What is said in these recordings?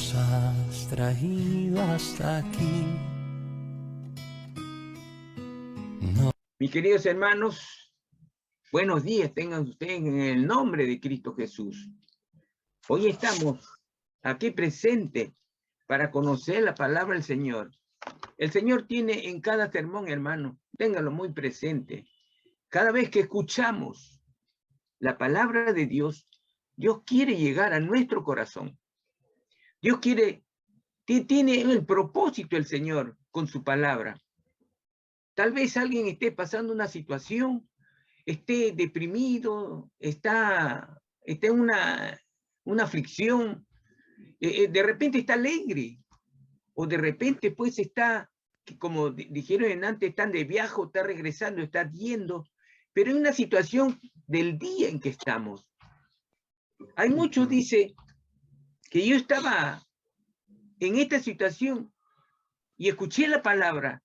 nos has traído hasta aquí. No. Mis queridos hermanos, buenos días tengan ustedes en el nombre de Cristo Jesús. Hoy estamos aquí presentes para conocer la palabra del Señor. El Señor tiene en cada sermón, hermano, ténganlo muy presente. Cada vez que escuchamos la palabra de Dios, Dios quiere llegar a nuestro corazón. Dios tiene el propósito el Señor con su palabra. Tal vez alguien esté pasando una situación, esté deprimido, está en una aflicción, de repente está alegre, o de repente pues está, como dijeron antes, están de viaje, está regresando, está yendo, pero en una situación del día en que estamos. Hay muchos, dice, que yo estaba en esta situación y escuché la palabra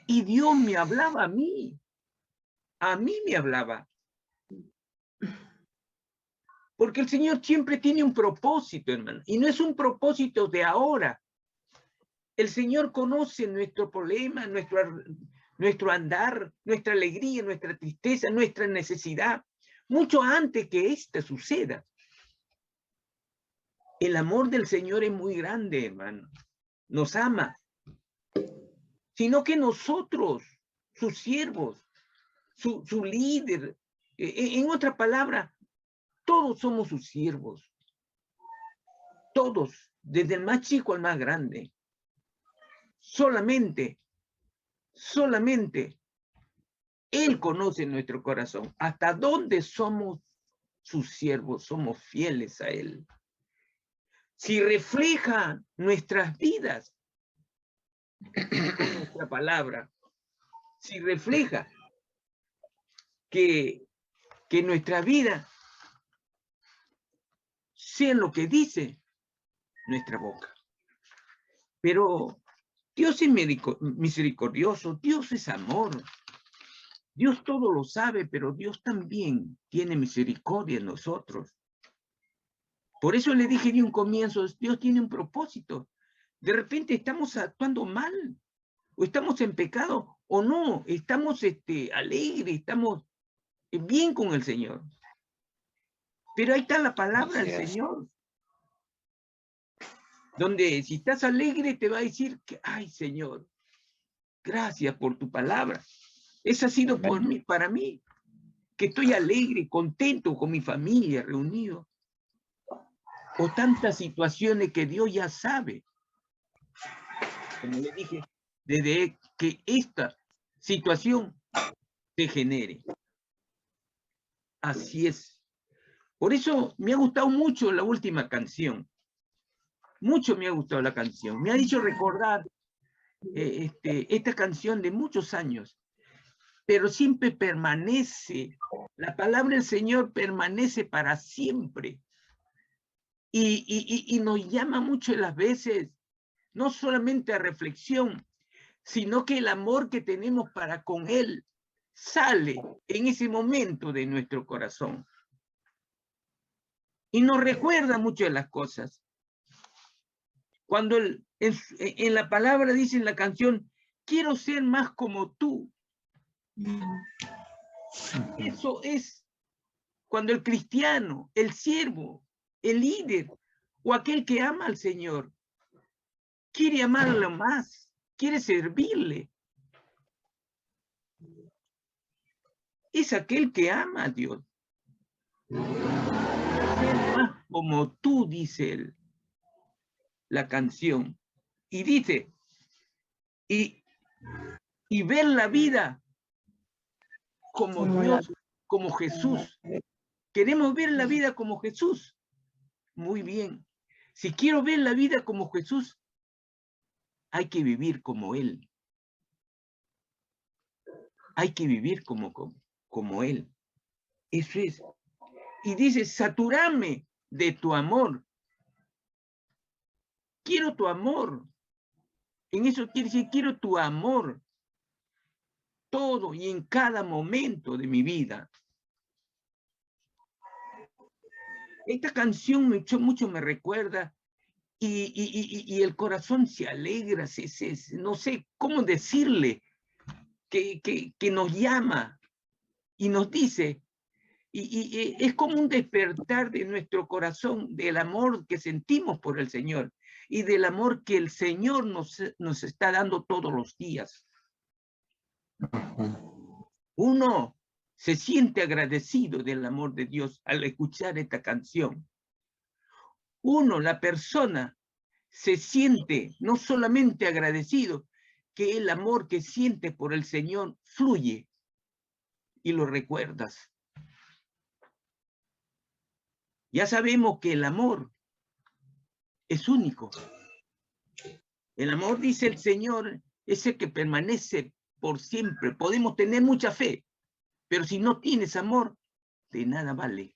y Dios me hablaba a mí me hablaba. Porque el Señor siempre tiene un propósito, hermano, y no es un propósito de ahora. El Señor conoce nuestro problema, nuestro andar, nuestra alegría, nuestra tristeza, nuestra necesidad, mucho antes que esta suceda. El amor del Señor es muy grande, hermano. Nos ama. Sino que nosotros, sus siervos, su líder, en otra palabra, todos somos sus siervos. Todos, desde el más chico al más grande. Solamente Él conoce nuestro corazón. Hasta dónde somos sus siervos, somos fieles a Él. Si refleja nuestras vidas, nuestra palabra, si refleja que nuestra vida sea lo que dice nuestra boca. Pero Dios es misericordioso, Dios es amor. Dios todo lo sabe, pero Dios también tiene misericordia en nosotros. Por eso le dije de un comienzo, Dios tiene un propósito. De repente estamos actuando mal, o estamos en pecado, o no, estamos alegres, estamos bien con el Señor. Pero ahí está la palabra del Señor. Donde si estás alegre te va a decir que, ay Señor, gracias por tu palabra. Esa ha sido para mí, que estoy alegre, contento con mi familia, reunido. O tantas situaciones que Dios ya sabe. Como le dije, desde que esta situación se genere. Así es. Por eso me ha gustado mucho la última canción. Mucho me ha gustado la canción. Me ha dicho recordar esta canción de muchos años. Pero siempre permanece. La palabra del Señor permanece para siempre. Y nos llama mucho las veces, no solamente a reflexión, sino que el amor que tenemos para con Él sale en ese momento de nuestro corazón. Y nos recuerda mucho de las cosas. Cuando en la palabra dice en la canción, quiero ser más como tú. Eso es cuando el cristiano, el siervo, el líder o aquel que ama al Señor quiere amarlo más, quiere servirle. Es aquel que ama a Dios. Ser más como tú, dice él, la canción. Y dice, y ver la vida como Dios, como Jesús. ¿Queremos ver la vida como Jesús? Muy bien. Si quiero ver la vida como Jesús, hay que vivir como Él. Hay que vivir como Él. Eso es. Y dice, saturame de tu amor. Quiero tu amor. En eso quiere decir, quiero tu amor. Todo y en cada momento de mi vida. Esta canción mucho me recuerda y el corazón se alegra, no sé cómo decirle, que nos llama y nos dice, y es como un despertar de nuestro corazón, del amor que sentimos por el Señor y del amor que el Señor nos está dando todos los días. Uno se siente agradecido del amor de Dios al escuchar esta canción. Uno, la persona, se siente no solamente agradecido, que el amor que siente por el Señor fluye y lo recuerdas. Ya sabemos que el amor es único. El amor, dice el Señor, es el que permanece por siempre. Podemos tener mucha fe, pero si no tienes amor, de nada vale.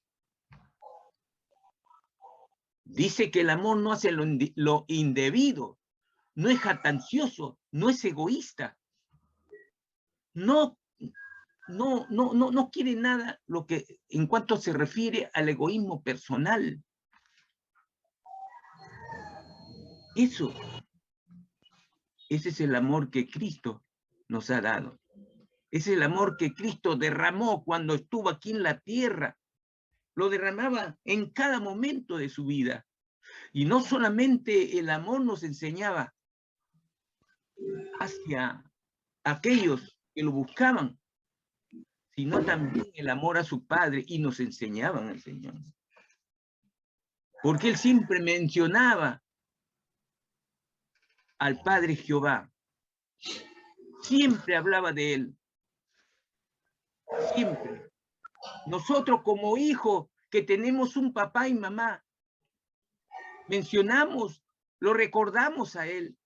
Dice que el amor no hace lo indebido, no es jactancioso, no es egoísta. No quiere nada lo que en cuanto se refiere al egoísmo personal. Ese es el amor que Cristo nos ha dado. Es el amor que Cristo derramó cuando estuvo aquí en la tierra. Lo derramaba en cada momento de su vida. Y no solamente el amor nos enseñaba hacia aquellos que lo buscaban, sino también el amor a su Padre, y nos enseñaban al Señor. Porque él siempre mencionaba al Padre Jehová. Siempre hablaba de él. Siempre. Nosotros como hijos que tenemos un papá y mamá, mencionamos, lo recordamos a él.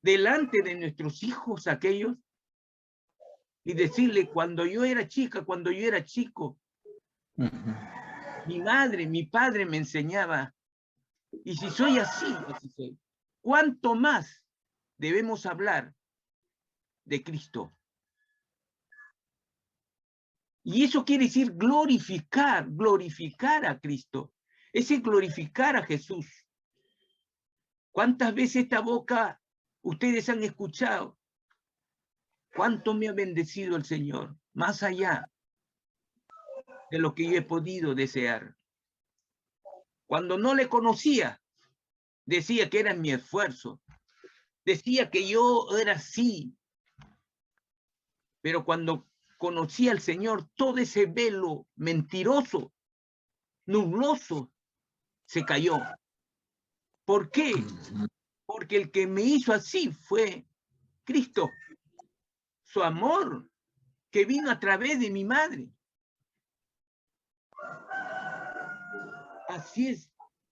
Delante de nuestros hijos aquellos, y decirle, cuando yo era chica, cuando yo era chico, mi madre, mi padre me enseñaba, y si soy así, así soy. ¿Cuánto más debemos hablar de Cristo? Y eso quiere decir glorificar a Cristo. Ese glorificar a Jesús. ¿Cuántas veces esta boca ustedes han escuchado? ¿Cuánto me ha bendecido el Señor? Más allá de lo que yo he podido desear. Cuando no le conocía, decía que era mi esfuerzo. Decía que yo era así. Pero cuando conocí al Señor, todo ese velo mentiroso, nubloso, se cayó. ¿Por qué? Porque el que me hizo así fue Cristo. Su amor, que vino a través de mi madre. Así es.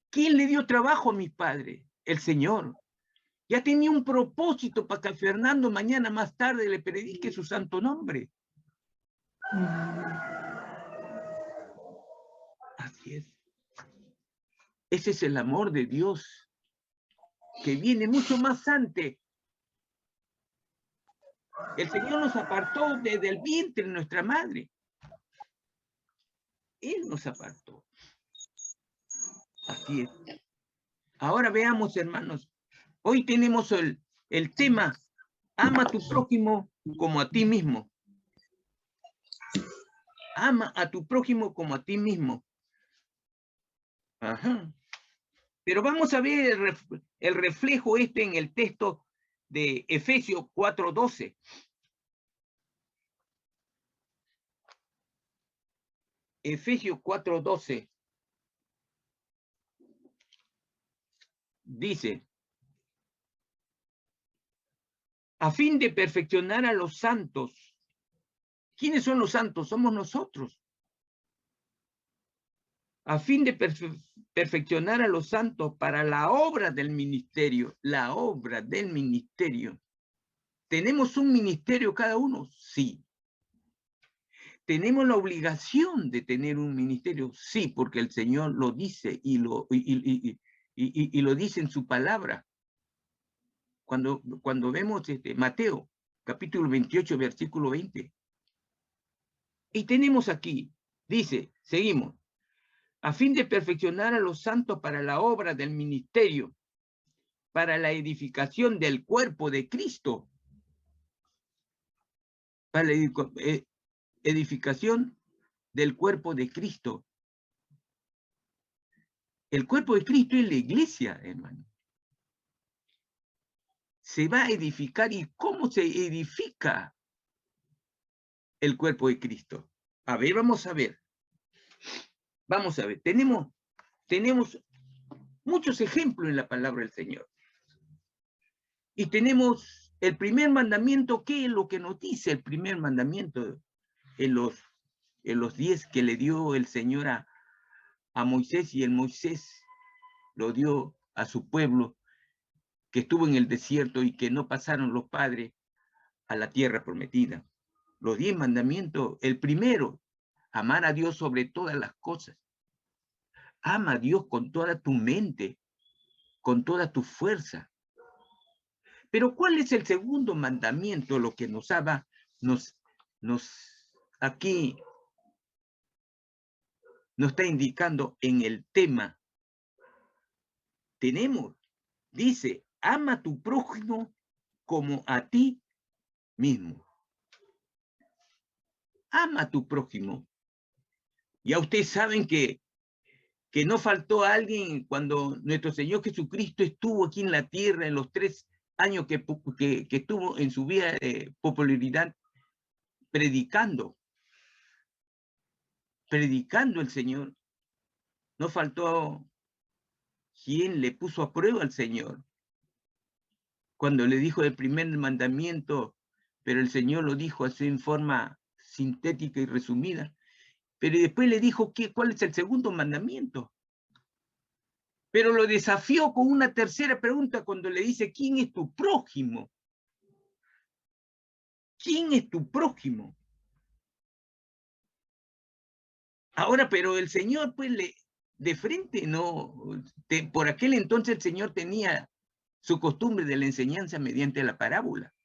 ¿Quién le dio trabajo a mi padre? El Señor. Ya tenía un propósito para que a Fernando mañana más tarde le predique su santo nombre. Así es. Ese es el amor de Dios, que viene mucho más antes. El Señor nos apartó desde el vientre de nuestra madre. Él nos apartó. Así es. Ahora veamos, hermanos. Hoy tenemos el tema, ama a tu prójimo como a ti mismo. Ama a tu prójimo como a ti mismo. Ajá. Pero vamos a ver el reflejo en el texto de Efesios 4:12. Efesios 4:12. Dice, a fin de perfeccionar a los santos. ¿Quiénes son los santos? Somos nosotros. A fin de perfeccionar a los santos para la obra del ministerio. La obra del ministerio. ¿Tenemos un ministerio cada uno? Sí. ¿Tenemos la obligación de tener un ministerio? Sí, porque el Señor lo dice y lo dice en su palabra. Cuando vemos Mateo, capítulo 28, versículo 20. Y tenemos aquí, dice, seguimos, a fin de perfeccionar a los santos para la obra del ministerio, para la edificación del cuerpo de Cristo, para la edificación del cuerpo de Cristo. El cuerpo de Cristo es la iglesia, hermano. Se va a edificar. ¿Y cómo se edifica el cuerpo de Cristo? A ver, vamos a ver. Vamos a ver. Tenemos muchos ejemplos en la palabra del Señor. Y tenemos el primer mandamiento. ¿Qué es lo que nos dice el primer mandamiento en los 10 que le dio el Señor a Moisés? Y el Moisés lo dio a su pueblo que estuvo en el desierto y que no pasaron los padres a la tierra prometida. Los 10 mandamientos, el primero, amar a Dios sobre todas las cosas. Ama a Dios con toda tu mente, con toda tu fuerza. Pero ¿cuál es el segundo mandamiento? Lo que nos habla, aquí nos está indicando en el tema. Tenemos, dice, ama a tu prójimo como a ti mismo. Ama a tu prójimo. Ya ustedes saben que no faltó alguien cuando nuestro Señor Jesucristo estuvo aquí en la tierra en los 3 años que estuvo en su vida de popularidad, predicando el Señor. No faltó quien le puso a prueba al Señor. Cuando le dijo el primer mandamiento, pero el Señor lo dijo así en forma sintética y resumida. Pero después le dijo cuál es el segundo mandamiento. Pero lo desafió con una tercera pregunta cuando le dice, ¿quién es tu prójimo? ¿Quién es tu prójimo? Ahora, pero el Señor, pues, de frente, no, por aquel entonces el Señor tenía su costumbre de la enseñanza mediante la parábola.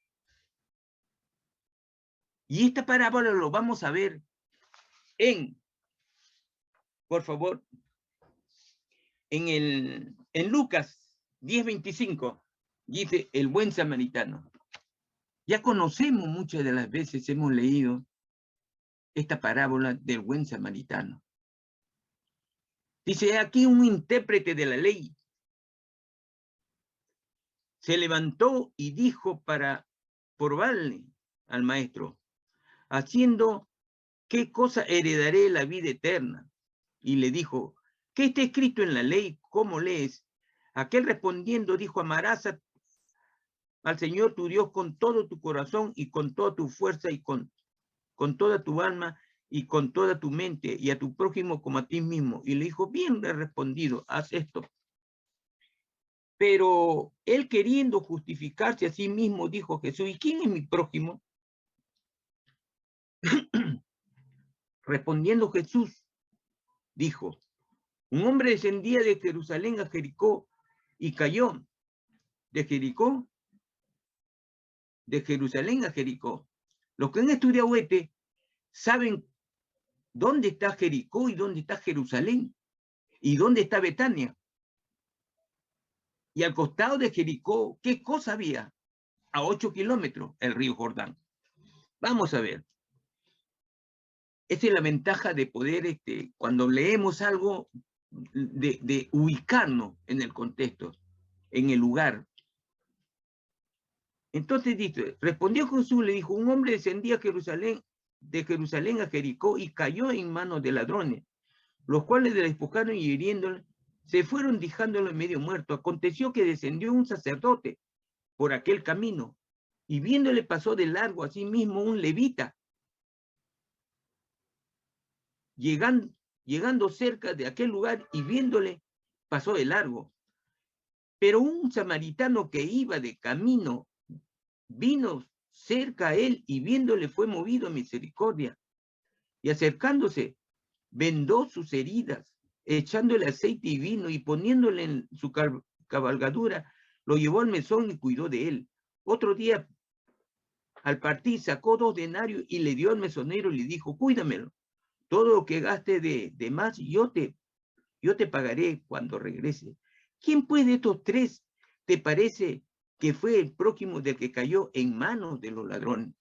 Y esta parábola lo vamos a ver por favor, en Lucas 10:25, dice el buen samaritano. Ya conocemos muchas de las veces, hemos leído esta parábola del buen samaritano. Dice, aquí un intérprete de la ley se levantó y dijo para probarle al maestro, haciendo, ¿qué cosa heredaré la vida eterna? Y le dijo, ¿qué está escrito en la ley? ¿Cómo lees? Aquel respondiendo dijo, amarás al Señor tu Dios con todo tu corazón y con toda tu fuerza y con toda tu alma y con toda tu mente, y a tu prójimo como a ti mismo. Y le dijo, bien respondido, haz esto. Pero él, queriendo justificarse a sí mismo, dijo Jesús, ¿y quién es mi prójimo? Respondiendo Jesús, dijo, un hombre descendía de Jerusalén a Jericó y cayó de Jerusalén a Jericó. Los que han estudiado saben dónde está Jericó y dónde está Jerusalén y dónde está Betania. Y al costado de Jericó, ¿qué cosa había? A 8 kilómetros, el río Jordán. Vamos a ver. Esa es la ventaja de poder, cuando leemos algo, de ubicarnos en el contexto, en el lugar. Entonces dice, respondió Jesús, le dijo, un hombre descendía de Jerusalén a Jericó y cayó en manos de ladrones, los cuales le despojaron y hiriéndole, se fueron dejándolo medio muerto. Aconteció que descendió un sacerdote por aquel camino, y viéndole pasó de largo, asimismo un levita. Llegando cerca de aquel lugar y viéndole, pasó de largo. Pero un samaritano que iba de camino vino cerca a él y viéndole fue movido a misericordia. Y acercándose, vendó sus heridas, echándole aceite y vino y poniéndole en su cabalgadura, lo llevó al mesón y cuidó de él. Otro día, al partir, sacó 2 denarios y le dio al mesonero y le dijo, cuídamelo. Todo lo que gaste de más, yo te yo te pagaré cuando regrese. ¿Quién pues de estos tres te parece que fue el prójimo del que cayó en manos de los ladrones?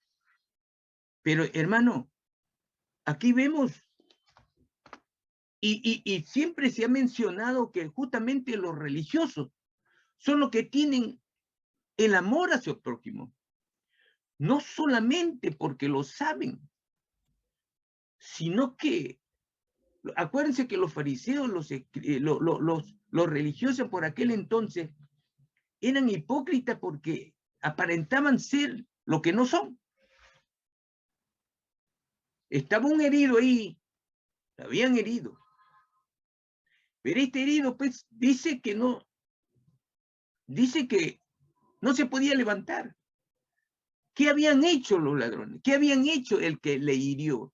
Pero hermano, aquí vemos, y siempre se ha mencionado que justamente los religiosos son los que tienen el amor hacia el prójimo. No solamente porque lo saben, sino que, acuérdense que los fariseos, los religiosos por aquel entonces, eran hipócritas porque aparentaban ser lo que no son. Estaba un herido ahí, lo habían herido. Pero este herido, pues, dice que no se podía levantar. ¿Qué habían hecho los ladrones? ¿Qué habían hecho el que le hirió?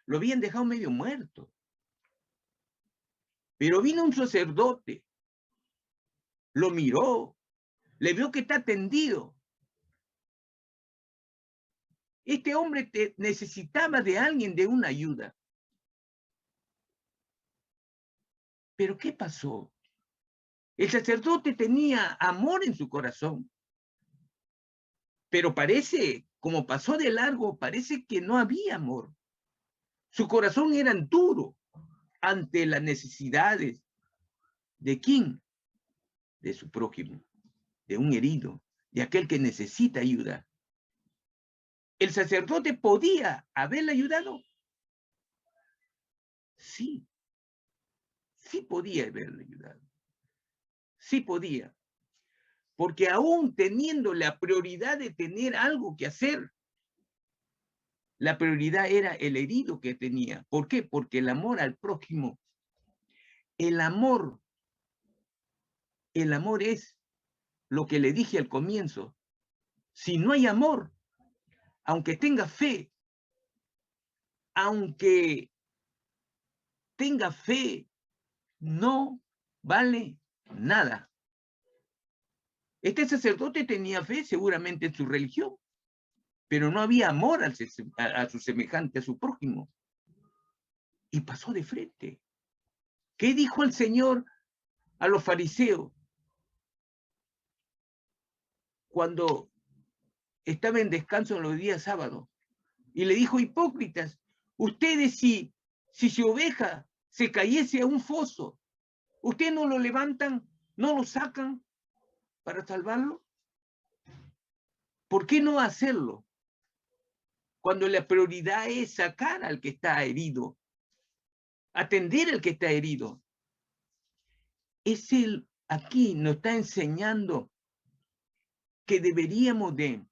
Lo habían dejado medio muerto. Pero vino un sacerdote, lo miró, le vio que está tendido. Este hombre necesitaba de alguien, de una ayuda. Pero ¿qué pasó? El sacerdote tenía amor en su corazón. Pero parece, como pasó de largo, parece que no había amor. Su corazón era duro ante las necesidades. ¿De quién? De su prójimo, de un herido, de aquel que necesita ayuda. ¿El sacerdote podía haberle ayudado? Sí, sí podía haberle ayudado. Sí podía. Porque aún teniendo la prioridad de tener algo que hacer, la prioridad era el herido que tenía. ¿Por qué? Porque el amor al prójimo, el amor es lo que le dije al comienzo. Si no hay amor, aunque tenga fe, no vale nada. Este sacerdote tenía fe seguramente en su religión, pero no había amor a su semejante, a su prójimo. Y pasó de frente. ¿Qué dijo el Señor a los fariseos cuando estaba en descanso en los días sábados? Y le dijo: hipócritas, ustedes si su oveja se cayese a un foso, ¿ustedes no lo levantan, no lo sacan para salvarlo? ¿Por qué no hacerlo? Cuando la prioridad es sacar al que está herido, atender al que está herido. Aquí nos está enseñando que deberíamos de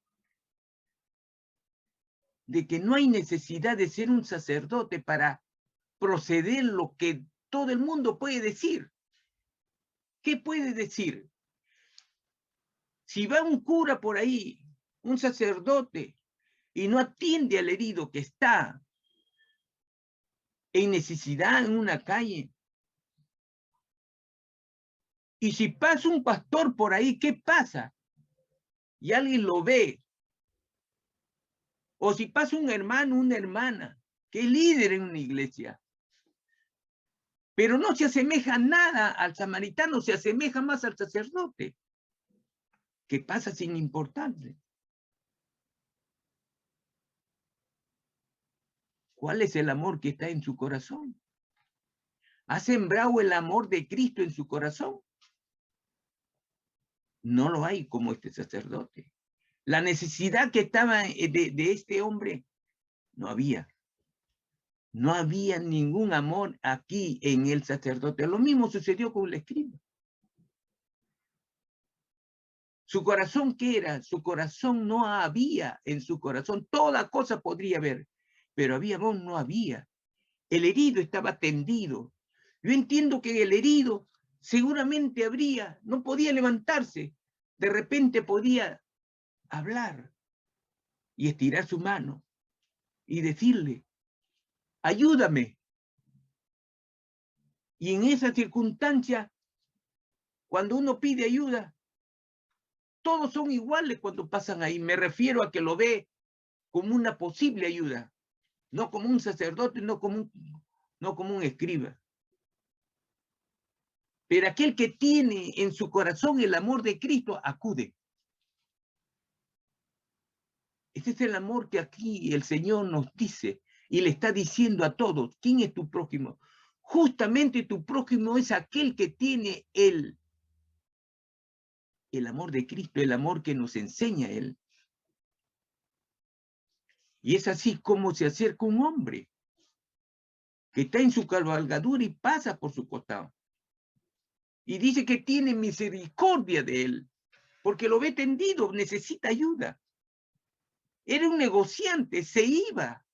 que no hay necesidad de ser un sacerdote para proceder lo que todo el mundo puede decir. ¿Qué puede decir? Si va un cura por ahí, un sacerdote, y no atiende al herido que está en necesidad en una calle, y si pasa un pastor por ahí, ¿qué pasa? Y alguien lo ve. O si pasa un hermano, una hermana, que es líder en una iglesia, pero no se asemeja nada al samaritano, se asemeja más al sacerdote, que pasa sin importarle. ¿Cuál es el amor que está en su corazón? ¿Ha sembrado el amor de Cristo en su corazón? No lo hay como este sacerdote. La necesidad que estaba de este hombre, no había. No había ningún amor aquí en el sacerdote. Lo mismo sucedió con el escriba. Su corazón, ¿qué era? Su corazón no había en su corazón. Toda cosa podría haber, pero había amor, no había. El herido estaba tendido. Yo entiendo que el herido seguramente no podía levantarse. De repente podía hablar y estirar su mano y decirle: ayúdame. Y en esa circunstancia, cuando uno pide ayuda, todos son iguales cuando pasan ahí. Me refiero a que lo ve como una posible ayuda, no como un sacerdote, no como un escriba. Pero aquel que tiene en su corazón el amor de Cristo, acude. Este es el amor que aquí el Señor nos dice y le está diciendo a todos. ¿Quién es tu prójimo? Justamente tu prójimo es aquel que tiene el amor de Cristo, el amor que nos enseña Él. Y es así como se acerca un hombre que está en su cabalgadura y pasa por su costado. Y dice que tiene misericordia de él, porque lo ve tendido, necesita ayuda. Era un negociante, se iba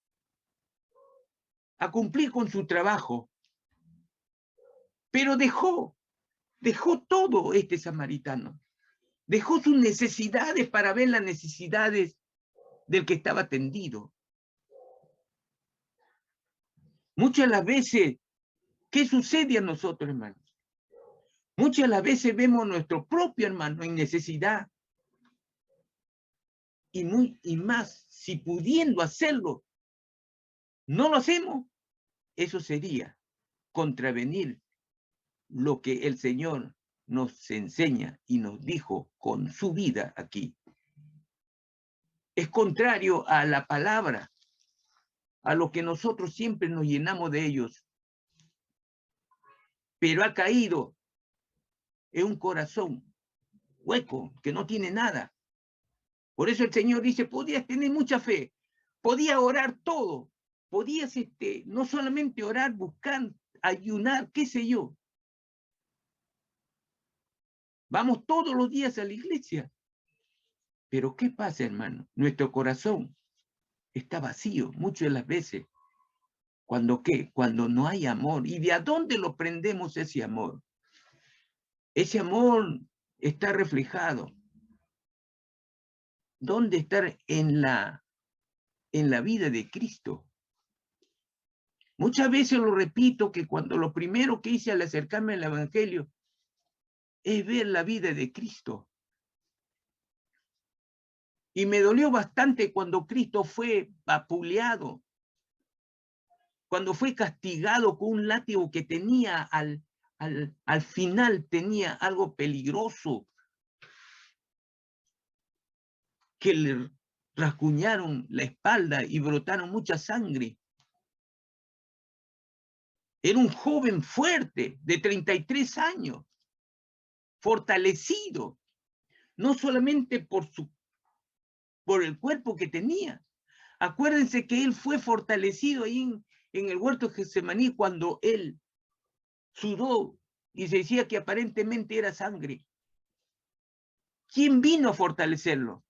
a cumplir con su trabajo, pero dejó todo este samaritano. Dejó sus necesidades para ver las necesidades del que estaba tendido. Muchas las veces, ¿qué sucede a nosotros, hermanos? Muchas las veces vemos a nuestro propio hermano en necesidad. Y más, si pudiendo hacerlo, no lo hacemos, eso sería contravenir lo que el Señor nos enseña y nos dijo con su vida aquí. Es contrario a la palabra, a lo que nosotros siempre nos llenamos de ellos. Pero ha caído en un corazón hueco, que no tiene nada. Por eso el Señor dice, podías tener mucha fe, podías orar todo, podías no solamente orar, buscar, ayunar, qué sé yo. Vamos todos los días a la iglesia. Pero ¿qué pasa, hermano? Nuestro corazón está vacío muchas de las veces. ¿Cuándo qué? Cuando no hay amor. ¿Y de a dónde lo prendemos ese amor? Ese amor está reflejado. ¿Dónde está en la vida de Cristo? Muchas veces lo repito, que cuando lo primero que hice al acercarme al Evangelio es ver la vida de Cristo. Y me dolió bastante cuando Cristo fue vapuleado, cuando fue castigado con un látigo que tenía al final tenía algo peligroso, que le rasguñaron la espalda y brotaron mucha sangre. Era un joven fuerte de 33 años, fortalecido, no solamente por el cuerpo que tenía. Acuérdense que él fue fortalecido ahí en el huerto de Getsemaní cuando él sudó y se decía que aparentemente era sangre. ¿Quién vino a fortalecerlo?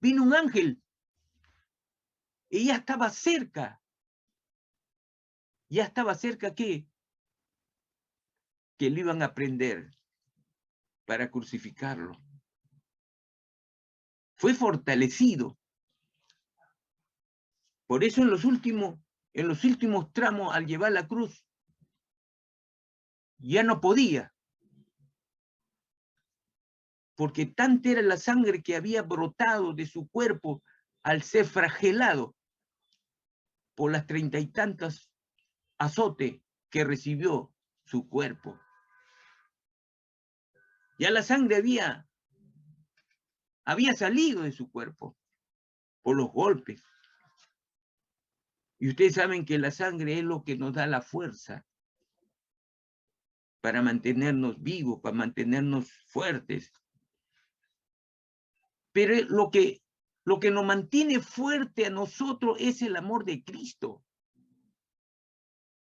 Vino un ángel. Y ya estaba cerca. Ya estaba cerca que lo iban a prender para crucificarlo. Fue fortalecido. Por eso en los últimos tramos, al llevar la cruz, ya no podía. Porque tanta era la sangre que había brotado de su cuerpo al ser flagelado por las 30 y tantas azotes que recibió su cuerpo. Ya la sangre había salido de su cuerpo por los golpes. Y ustedes saben que la sangre es lo que nos da la fuerza para mantenernos vivos, para mantenernos fuertes. Pero lo que nos mantiene fuerte a nosotros es el amor de Cristo.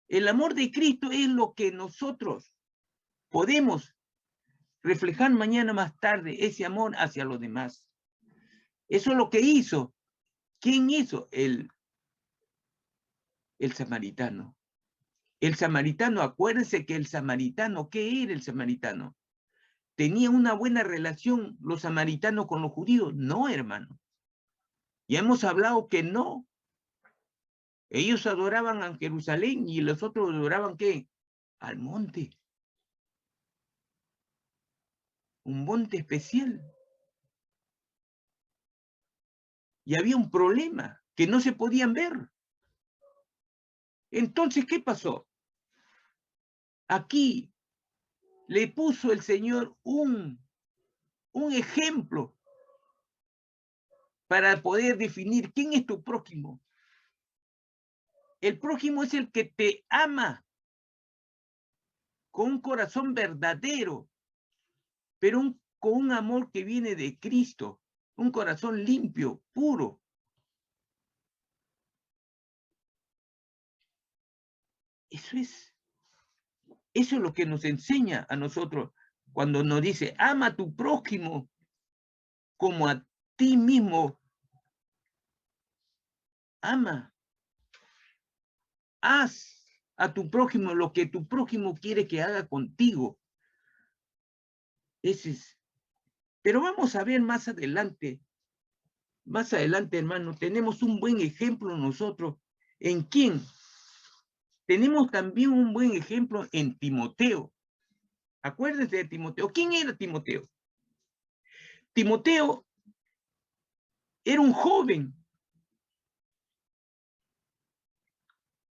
El amor de Cristo es lo que nosotros podemos reflejar mañana más tarde, ese amor hacia los demás. Eso es lo que hizo. ¿Quién hizo? El samaritano. El samaritano, acuérdense que el samaritano, ¿qué era el samaritano? ¿Tenía una buena relación los samaritanos con los judíos? No, hermano. Ya hemos hablado que no. Ellos adoraban a Jerusalén y los otros adoraban ¿qué? Al monte. Un monte especial. Y había un problema, que no se podían ver. Entonces, ¿qué pasó? Aquí le puso el Señor un ejemplo para poder definir quién es tu prójimo. El prójimo es el que te ama con un corazón verdadero, pero con un amor que viene de Cristo, un corazón limpio, puro. Eso es lo que nos enseña a nosotros cuando nos dice, ama a tu prójimo como a ti mismo. Ama. Haz a tu prójimo lo que tu prójimo quiere que haga contigo. Ese es. Pero vamos a ver más adelante, hermano, tenemos un buen ejemplo nosotros. ¿En quién? Tenemos también un buen ejemplo en Timoteo. Acuérdense de Timoteo. ¿Quién era Timoteo? Timoteo era un joven.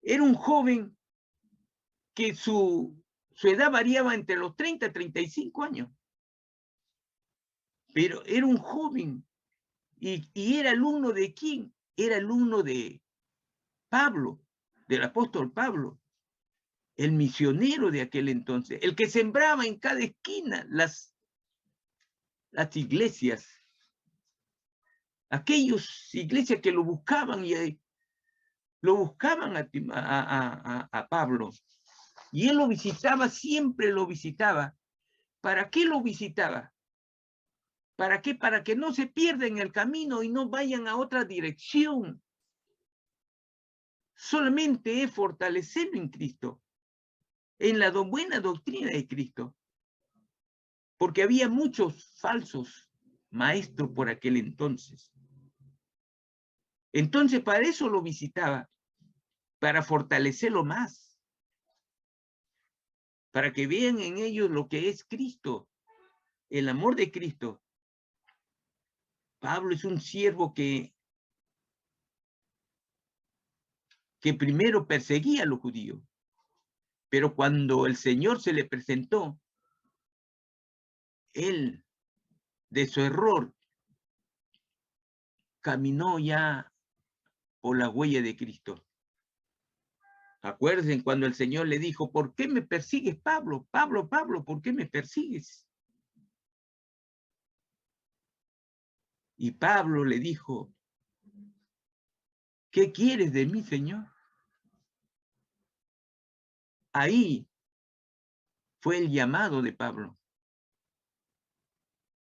Era un joven que su edad variaba entre los 30 y 35 años. Pero era un joven. ¿Y era alumno de quién? Era alumno de Pablo, del apóstol Pablo, el misionero de aquel entonces, el que sembraba en cada esquina las iglesias, aquellas iglesias que lo buscaban y lo buscaban a Pablo. Y él lo visitaba, siempre lo visitaba. ¿Para qué lo visitaba? ¿Para qué? Para que no se pierda en el camino y no vayan a otra dirección. Solamente es fortalecerlo en Cristo, en la buena doctrina de Cristo. Porque había muchos falsos maestros por aquel entonces. Entonces, para eso lo visitaba, para fortalecerlo más, para que vean en ellos lo que es Cristo, el amor de Cristo. Pablo es un siervo que primero perseguía a los judíos, pero cuando el Señor se le presentó, él, de su error, caminó ya por la huella de Cristo. Acuérdense cuando el Señor le dijo, ¿por qué me persigues, Pablo? Pablo, Pablo, ¿por qué me persigues? Y Pablo le dijo, ¿qué quieres de mí, Señor? Ahí fue el llamado de Pablo.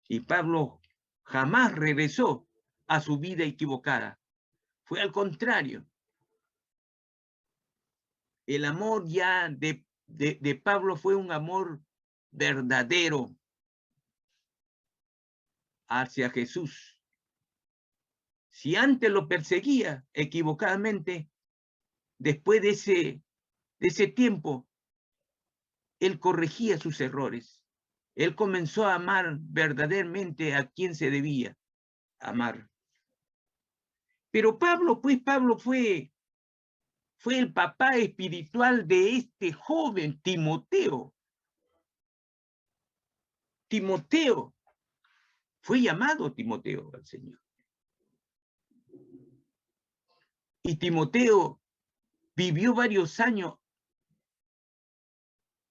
Y Pablo jamás regresó a su vida equivocada. Fue al contrario. El amor ya de Pablo fue un amor verdadero hacia Jesús. Si antes lo perseguía equivocadamente, después de ese tiempo, él corregía sus errores. Él comenzó a amar verdaderamente a quien se debía amar. Pero Pablo fue el papá espiritual de este joven Timoteo. Timoteo fue llamado Timoteo al Señor. Y Timoteo vivió varios años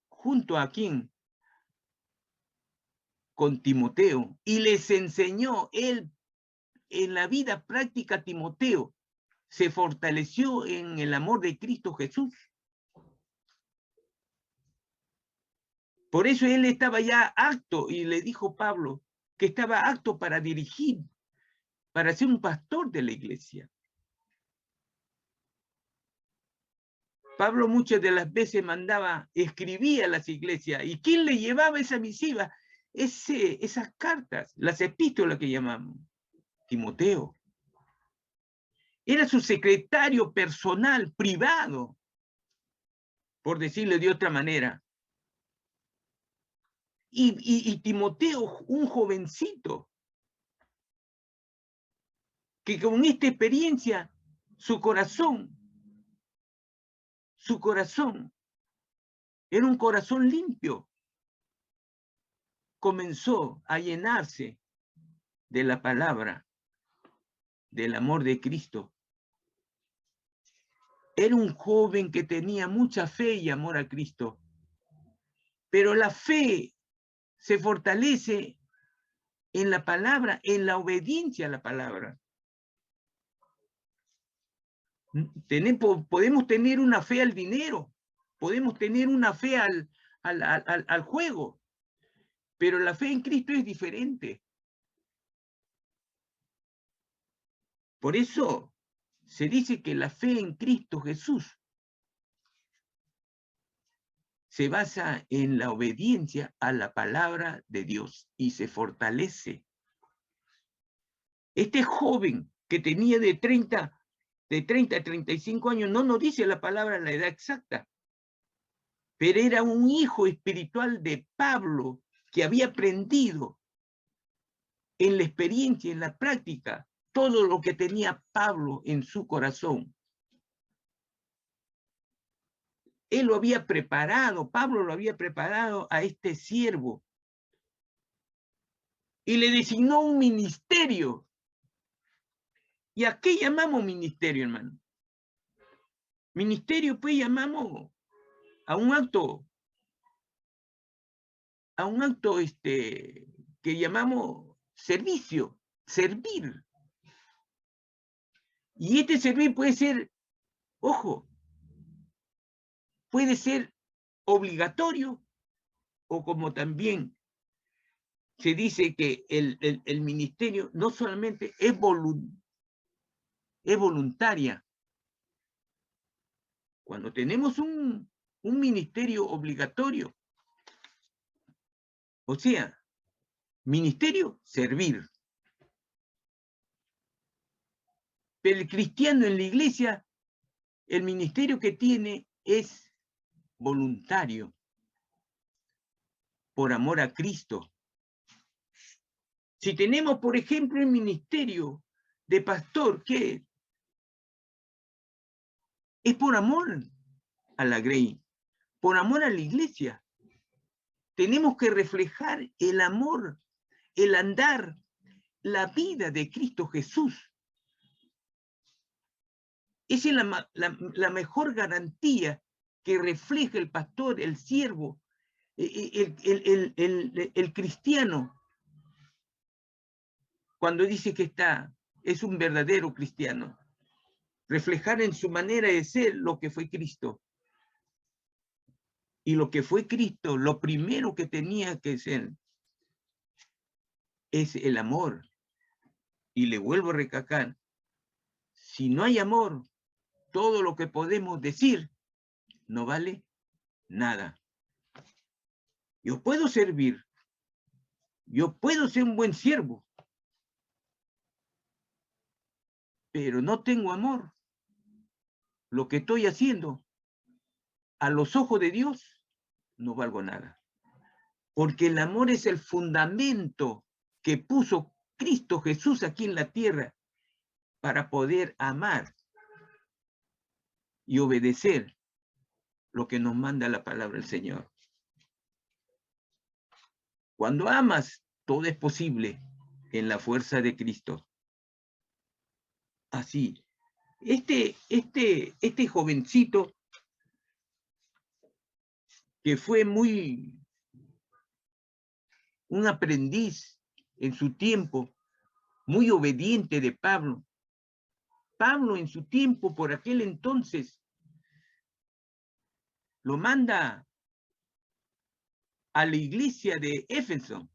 junto a quien, con Timoteo, y les enseñó él en la vida práctica. Timoteo se fortaleció en el amor de Cristo Jesús. Por eso él estaba ya apto, y le dijo Pablo que estaba apto para dirigir, para ser un pastor de la iglesia. Pablo muchas de las veces escribía a las iglesias. ¿Y quién le llevaba esa misiva? Esas cartas, las epístolas que llamamos. Timoteo. Era su secretario personal, privado, por decirlo de otra manera. Y Timoteo, un jovencito, que con esta experiencia, su corazón, era un corazón limpio. comenzó a llenarse de la palabra, del amor de Cristo. Era un joven que tenía mucha fe y amor a Cristo, pero la fe se fortalece en la palabra, en la obediencia a la palabra. Podemos tener una fe al dinero, podemos tener una fe al juego, pero la fe en Cristo es diferente. Por eso se dice que la fe en Cristo Jesús se basa en la obediencia a la palabra de Dios y se fortalece. Este joven que tenía de 30 a 35 años, no nos dice la palabra la edad exacta, pero era un hijo espiritual de Pablo que había aprendido en la experiencia, en la práctica, todo lo que tenía Pablo en su corazón. Él lo había preparado, Pablo lo había preparado a este siervo y le designó un ministerio. ¿Y a qué llamamos ministerio, hermano? Ministerio, pues, llamamos a un acto que llamamos servicio, servir. Y este servir puede ser, ojo, puede ser obligatorio, o como también se dice que el ministerio no solamente es voluntaria. Cuando tenemos un ministerio obligatorio, o sea, ministerio, servir. Pero el cristiano en la iglesia, el ministerio que tiene es voluntario, por amor a Cristo. Si tenemos, por ejemplo, el ministerio de pastor, ¿qué? Es por amor a la grey, por amor a la iglesia. Tenemos que reflejar el amor, el andar, la vida de Cristo Jesús. Esa es la mejor garantía que refleja el pastor, el siervo, el cristiano, cuando dice que es un verdadero cristiano. Reflejar en su manera de ser lo que fue Cristo. Y lo que fue Cristo, lo primero que tenía que ser es el amor. Y le vuelvo a recalcar, si no hay amor, todo lo que podemos decir no vale nada. Yo puedo servir, yo puedo ser un buen siervo, pero no tengo amor. Lo que estoy haciendo, a los ojos de Dios, no valgo nada. Porque el amor es el fundamento que puso Cristo Jesús aquí en la tierra para poder amar y obedecer lo que nos manda la palabra del Señor. Cuando amas, todo es posible en la fuerza de Cristo. Así, este jovencito que fue un aprendiz en su tiempo, muy obediente de Pablo. Pablo en su tiempo, por aquel entonces, lo manda a la iglesia de Éfeso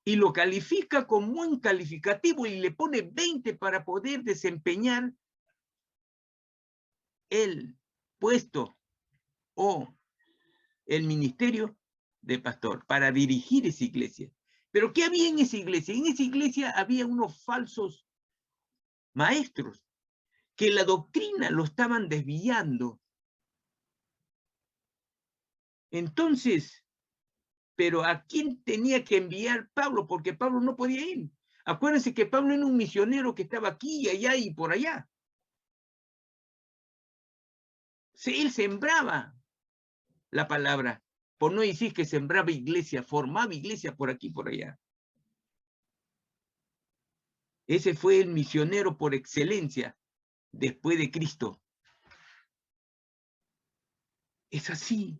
y lo califica como un calificativo y le pone 20 para poder desempeñar el puesto o el ministerio de pastor, para dirigir esa iglesia. Pero ¿qué había en esa iglesia? En esa iglesia había unos falsos maestros que la doctrina lo estaban desviando. Entonces, pero ¿a quién tenía que enviar Pablo? Porque Pablo no podía ir. Acuérdense que Pablo era un misionero que estaba aquí y allá y por allá. Él sembraba la palabra, Por no decir que sembraba iglesia, formaba iglesia por aquí y por allá. Ese fue el misionero por excelencia después de Cristo. Es así.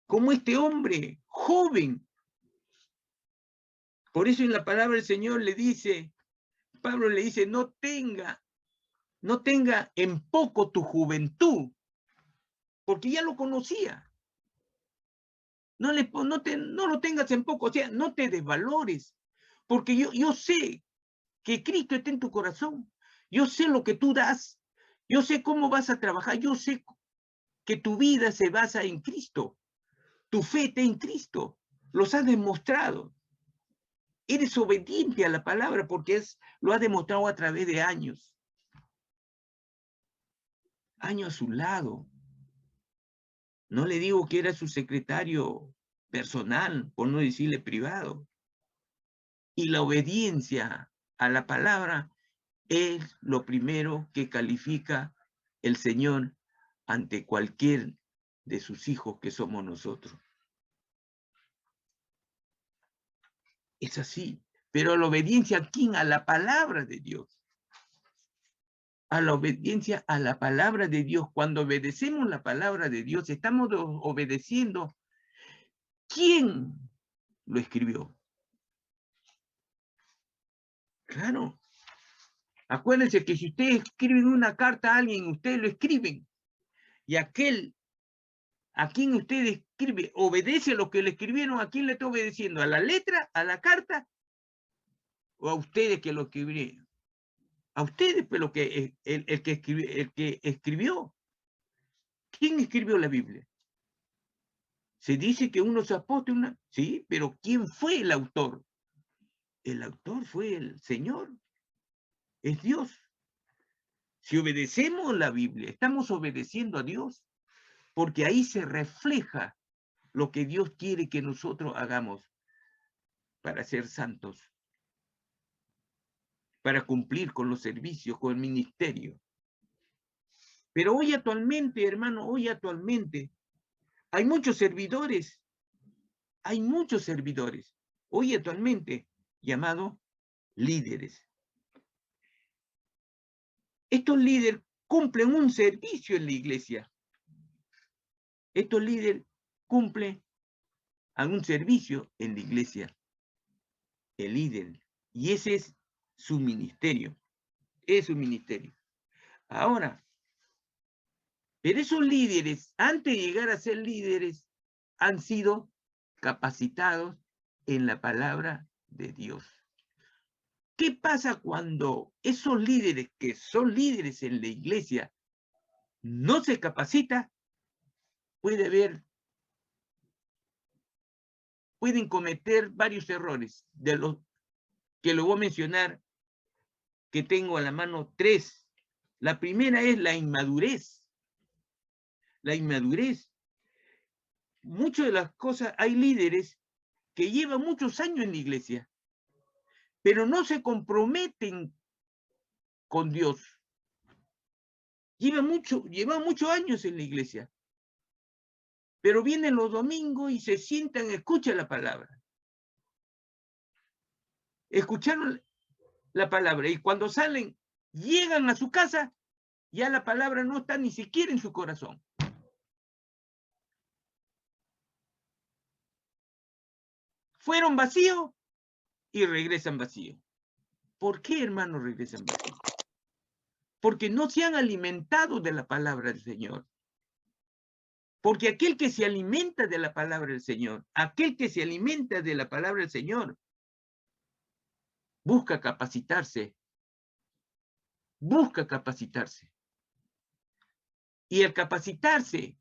Como este hombre joven. Por eso en la palabra del Señor le dice, Pablo le dice, no tenga en poco tu juventud, porque ya lo conocía. No lo tengas en poco, o sea, no te desvalores, porque yo sé que Cristo está en tu corazón. Yo sé lo que tú das. Yo sé cómo vas a trabajar. Yo sé que tu vida se basa en Cristo. Tu fe está en Cristo. Los has demostrado. Eres obediente a la palabra porque lo has demostrado a través de años. Años a su lado. No le digo que era su secretario personal, por no decirle privado. Y la obediencia a la palabra es lo primero que califica el Señor ante cualquier de sus hijos que somos nosotros. Es así. Pero la obediencia ¿a quién? A la palabra de Dios. A la obediencia a la palabra de Dios. Cuando obedecemos la palabra de Dios, estamos obedeciendo. ¿Quién lo escribió? Claro. Acuérdense que si ustedes escriben una carta a alguien, ustedes lo escriben. Y aquel a quien usted escribe, obedece lo que le escribieron, ¿a quién le está obedeciendo? ¿A la letra, a la carta? ¿O a ustedes que lo escribieron? A ustedes, pero el que escribió. ¿Quién escribió la Biblia? Se dice que unos apóstoles, sí, pero ¿quién fue el autor? El autor fue el Señor, es Dios. Si obedecemos la Biblia, estamos obedeciendo a Dios, porque ahí se refleja lo que Dios quiere que nosotros hagamos para ser santos, para cumplir con los servicios, con el ministerio. Pero hoy actualmente, hermano, hay muchos servidores, hoy actualmente llamados líderes. Estos líderes cumplen un servicio en la iglesia. Estos líderes cumplen un servicio en la iglesia. El líder. Y ese es su ministerio. Es su ministerio. Ahora, pero esos líderes, antes de llegar a ser líderes, han sido capacitados en la palabra de Dios. ¿Qué pasa cuando esos líderes que son líderes en la iglesia no se capacitan? Pueden cometer varios errores, de los que lo voy a mencionar, que tengo a la mano 3. La primera es la inmadurez. La inmadurez. Muchas de las cosas, hay líderes que llevan muchos años en la iglesia, pero no se comprometen con Dios. Llevan muchos años en la iglesia, pero vienen los domingos y se sientan, escuchan la palabra. Escucharon la palabra y cuando salen, llegan a su casa, ya la palabra no está ni siquiera en su corazón. Fueron vacíos y regresan vacíos. ¿Por qué, hermanos, regresan vacíos? Porque no se han alimentado de la palabra del Señor. Porque aquel que se alimenta de la palabra del Señor, busca capacitarse. Y al capacitarse,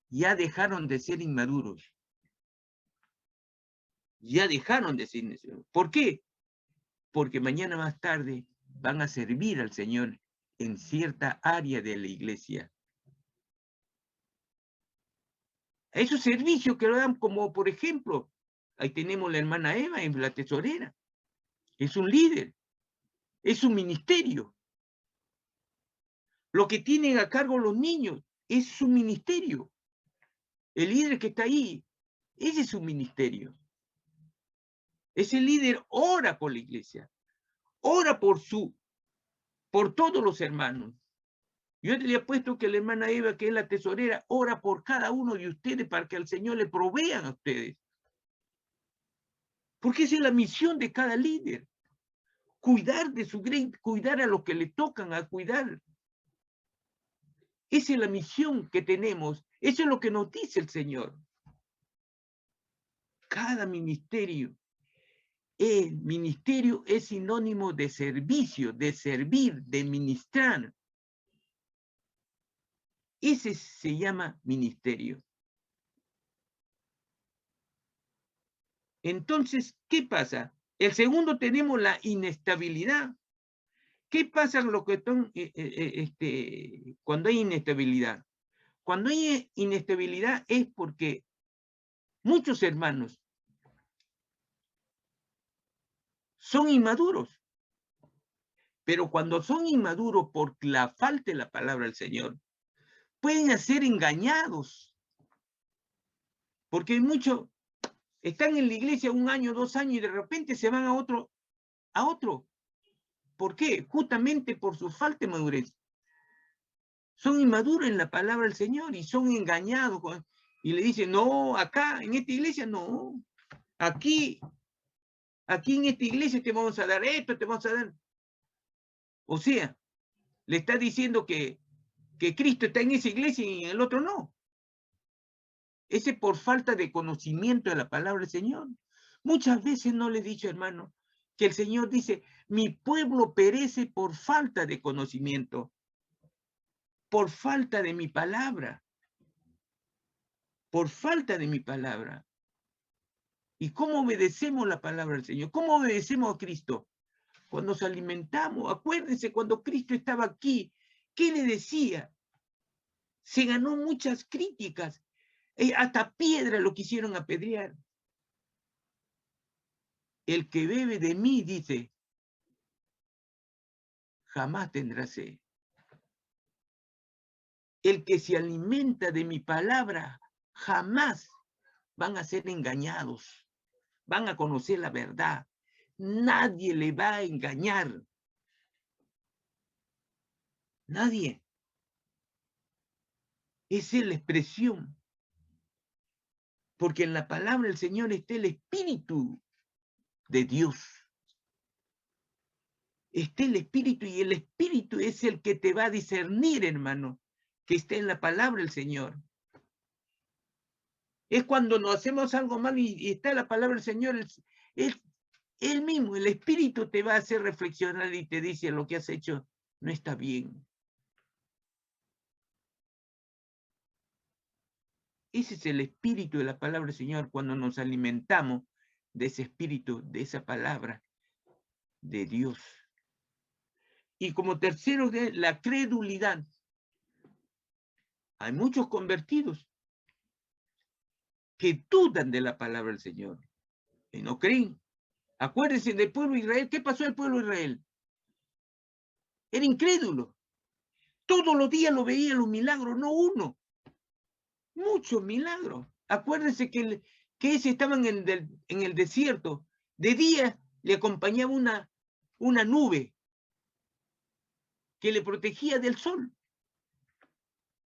ya dejaron de ser inmaduros. ¿Por qué? Porque mañana más tarde van a servir al Señor en cierta área de la iglesia. Esos servicios que lo dan, como por ejemplo, ahí tenemos la hermana Eva en la tesorera. Es un líder, es un ministerio. Lo que tienen a cargo los niños es su ministerio. El líder que está ahí, ese es su ministerio. Ese líder ora por la iglesia, ora por todos los hermanos. Yo le he puesto que la hermana Eva, que es la tesorera, ora por cada uno de ustedes para que al Señor le provean a ustedes. Porque esa es la misión de cada líder. Cuidar de su grey, cuidar a los que le tocan a cuidar. Esa es la misión que tenemos. Eso es lo que nos dice el Señor. Cada ministerio. El ministerio es sinónimo de servicio, de servir, de ministrar. Ese se llama ministerio. Entonces, ¿qué pasa? El segundo tenemos la inestabilidad. ¿Qué pasa cuando hay inestabilidad? Cuando hay inestabilidad es porque muchos hermanos son inmaduros. Pero cuando son inmaduros por la falta de la palabra del Señor, pueden ser engañados. Porque muchos están en la iglesia 1 año, 2 años y de repente se van a otro. ¿Por qué? Justamente por su falta de madurez. Son inmaduros en la palabra del Señor y son engañados. Y le dicen, no, acá, en esta iglesia, no. Aquí en esta iglesia te vamos a dar esto, te vamos a dar. O sea, le está diciendo que Cristo está en esa iglesia y en el otro no. Ese por falta de conocimiento de la palabra del Señor. Muchas veces no le he dicho, hermano, que el Señor dice, mi pueblo perece por falta de conocimiento, por falta de mi palabra, por falta de mi palabra. ¿Y cómo obedecemos la palabra del Señor? ¿Cómo obedecemos a Cristo? Cuando nos alimentamos. Acuérdense, cuando Cristo estaba aquí, ¿qué le decía? Se ganó muchas críticas. Hasta piedra lo quisieron apedrear. El que bebe de mí, dice, jamás tendrá sed. El que se alimenta de mi palabra, jamás van a ser engañados. Van a conocer la verdad. Nadie le va a engañar. Nadie. Esa es la expresión. Porque en la palabra del Señor está el Espíritu de Dios. Está el Espíritu y el Espíritu es el que te va a discernir, hermano, que está en la palabra del Señor. Es cuando nos hacemos algo mal y está la palabra del Señor, él mismo, el Espíritu te va a hacer reflexionar y te dice lo que has hecho no está bien. Ese es el espíritu de la palabra del Señor cuando nos alimentamos de ese espíritu, de esa palabra de Dios. Y como tercero, de la credulidad. Hay muchos convertidos que dudan de la palabra del Señor y no creen. Acuérdense del pueblo de Israel. ¿Qué pasó al pueblo de Israel? Era incrédulo. Todos los días lo veía los milagros, no uno. Muchos milagros. Acuérdense que ese estaban en el desierto. De día le acompañaba una nube que le protegía del sol,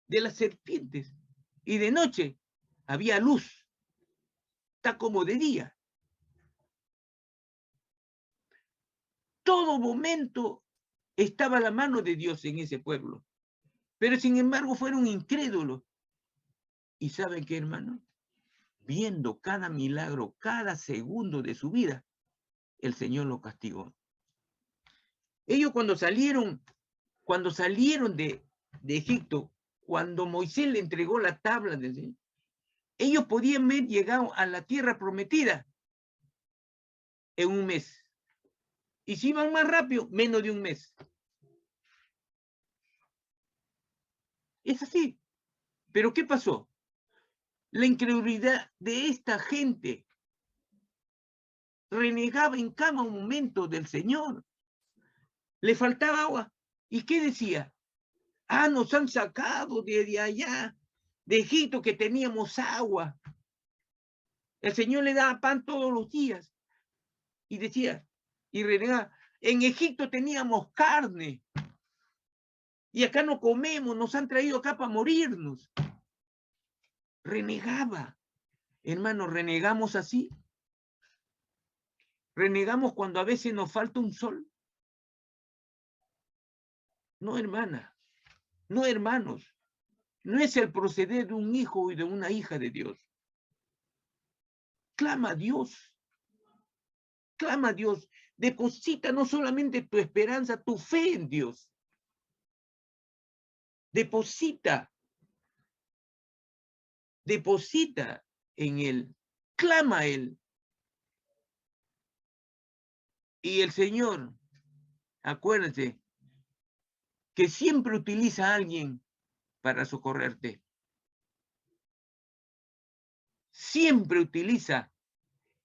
de las serpientes. Y de noche había luz. Está como de día. Todo momento estaba la mano de Dios en ese pueblo. Pero sin embargo fueron incrédulos. ¿Y saben qué, hermano? Viendo cada milagro, cada segundo de su vida, el Señor lo castigó. Ellos cuando salieron de Egipto, cuando Moisés le entregó la tabla del Señor, ellos podían haber llegado a la tierra prometida en 1 mes. Y si iban más rápido, menos de 1 mes. Es así. Pero ¿qué pasó? La incredulidad de esta gente renegaba en cada momento del Señor. Le faltaba agua. ¿Y qué decía? Nos han sacado de allá de Egipto que teníamos agua. El Señor le daba pan todos los días. Y decía, y renegaba, en Egipto teníamos carne. Y acá no comemos, nos han traído acá para morirnos. Renegaba. Hermano, renegamos así. Renegamos cuando a veces nos falta un sol. No, hermana. No, hermanos. No es el proceder de un hijo y de una hija de Dios. Clama a Dios. Clama a Dios. Deposita no solamente tu esperanza, tu fe en Dios. Deposita en Él. Clama a Él. Y el Señor, acuérdate, que siempre utiliza a alguien para socorrerte. Siempre utiliza.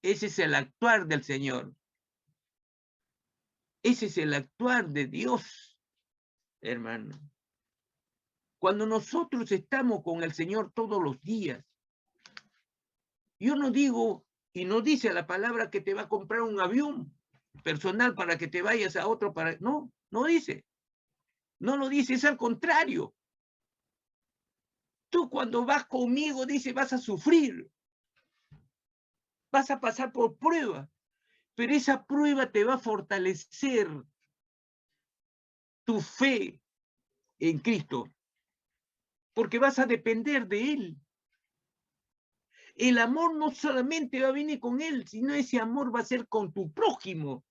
Ese es el actuar del Señor. Ese es el actuar de Dios, hermano. Cuando nosotros estamos con el Señor todos los días, yo no digo, y no dice la palabra que te va a comprar un avión personal para que te vayas a otro, no, no dice. No lo dice, es al contrario. Tú cuando vas conmigo, dice, vas a sufrir. Vas a pasar por prueba, pero esa prueba te va a fortalecer tu fe en Cristo, porque vas a depender de Él. El amor no solamente va a venir con Él, sino ese amor va a ser con tu prójimo.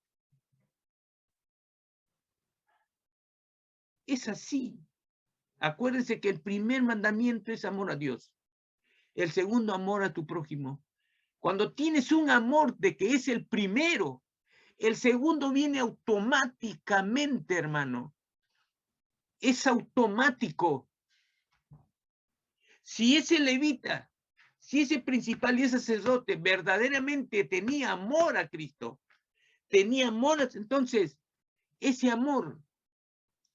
Es así. Acuérdense que el primer mandamiento es amor a Dios. El segundo, amor a tu prójimo. Cuando tienes un amor de que es el primero, el segundo viene automáticamente, hermano. Es automático. Si ese levita, si ese principal y ese sacerdote verdaderamente tenía amor a Cristo, tenía amor, entonces ese amor,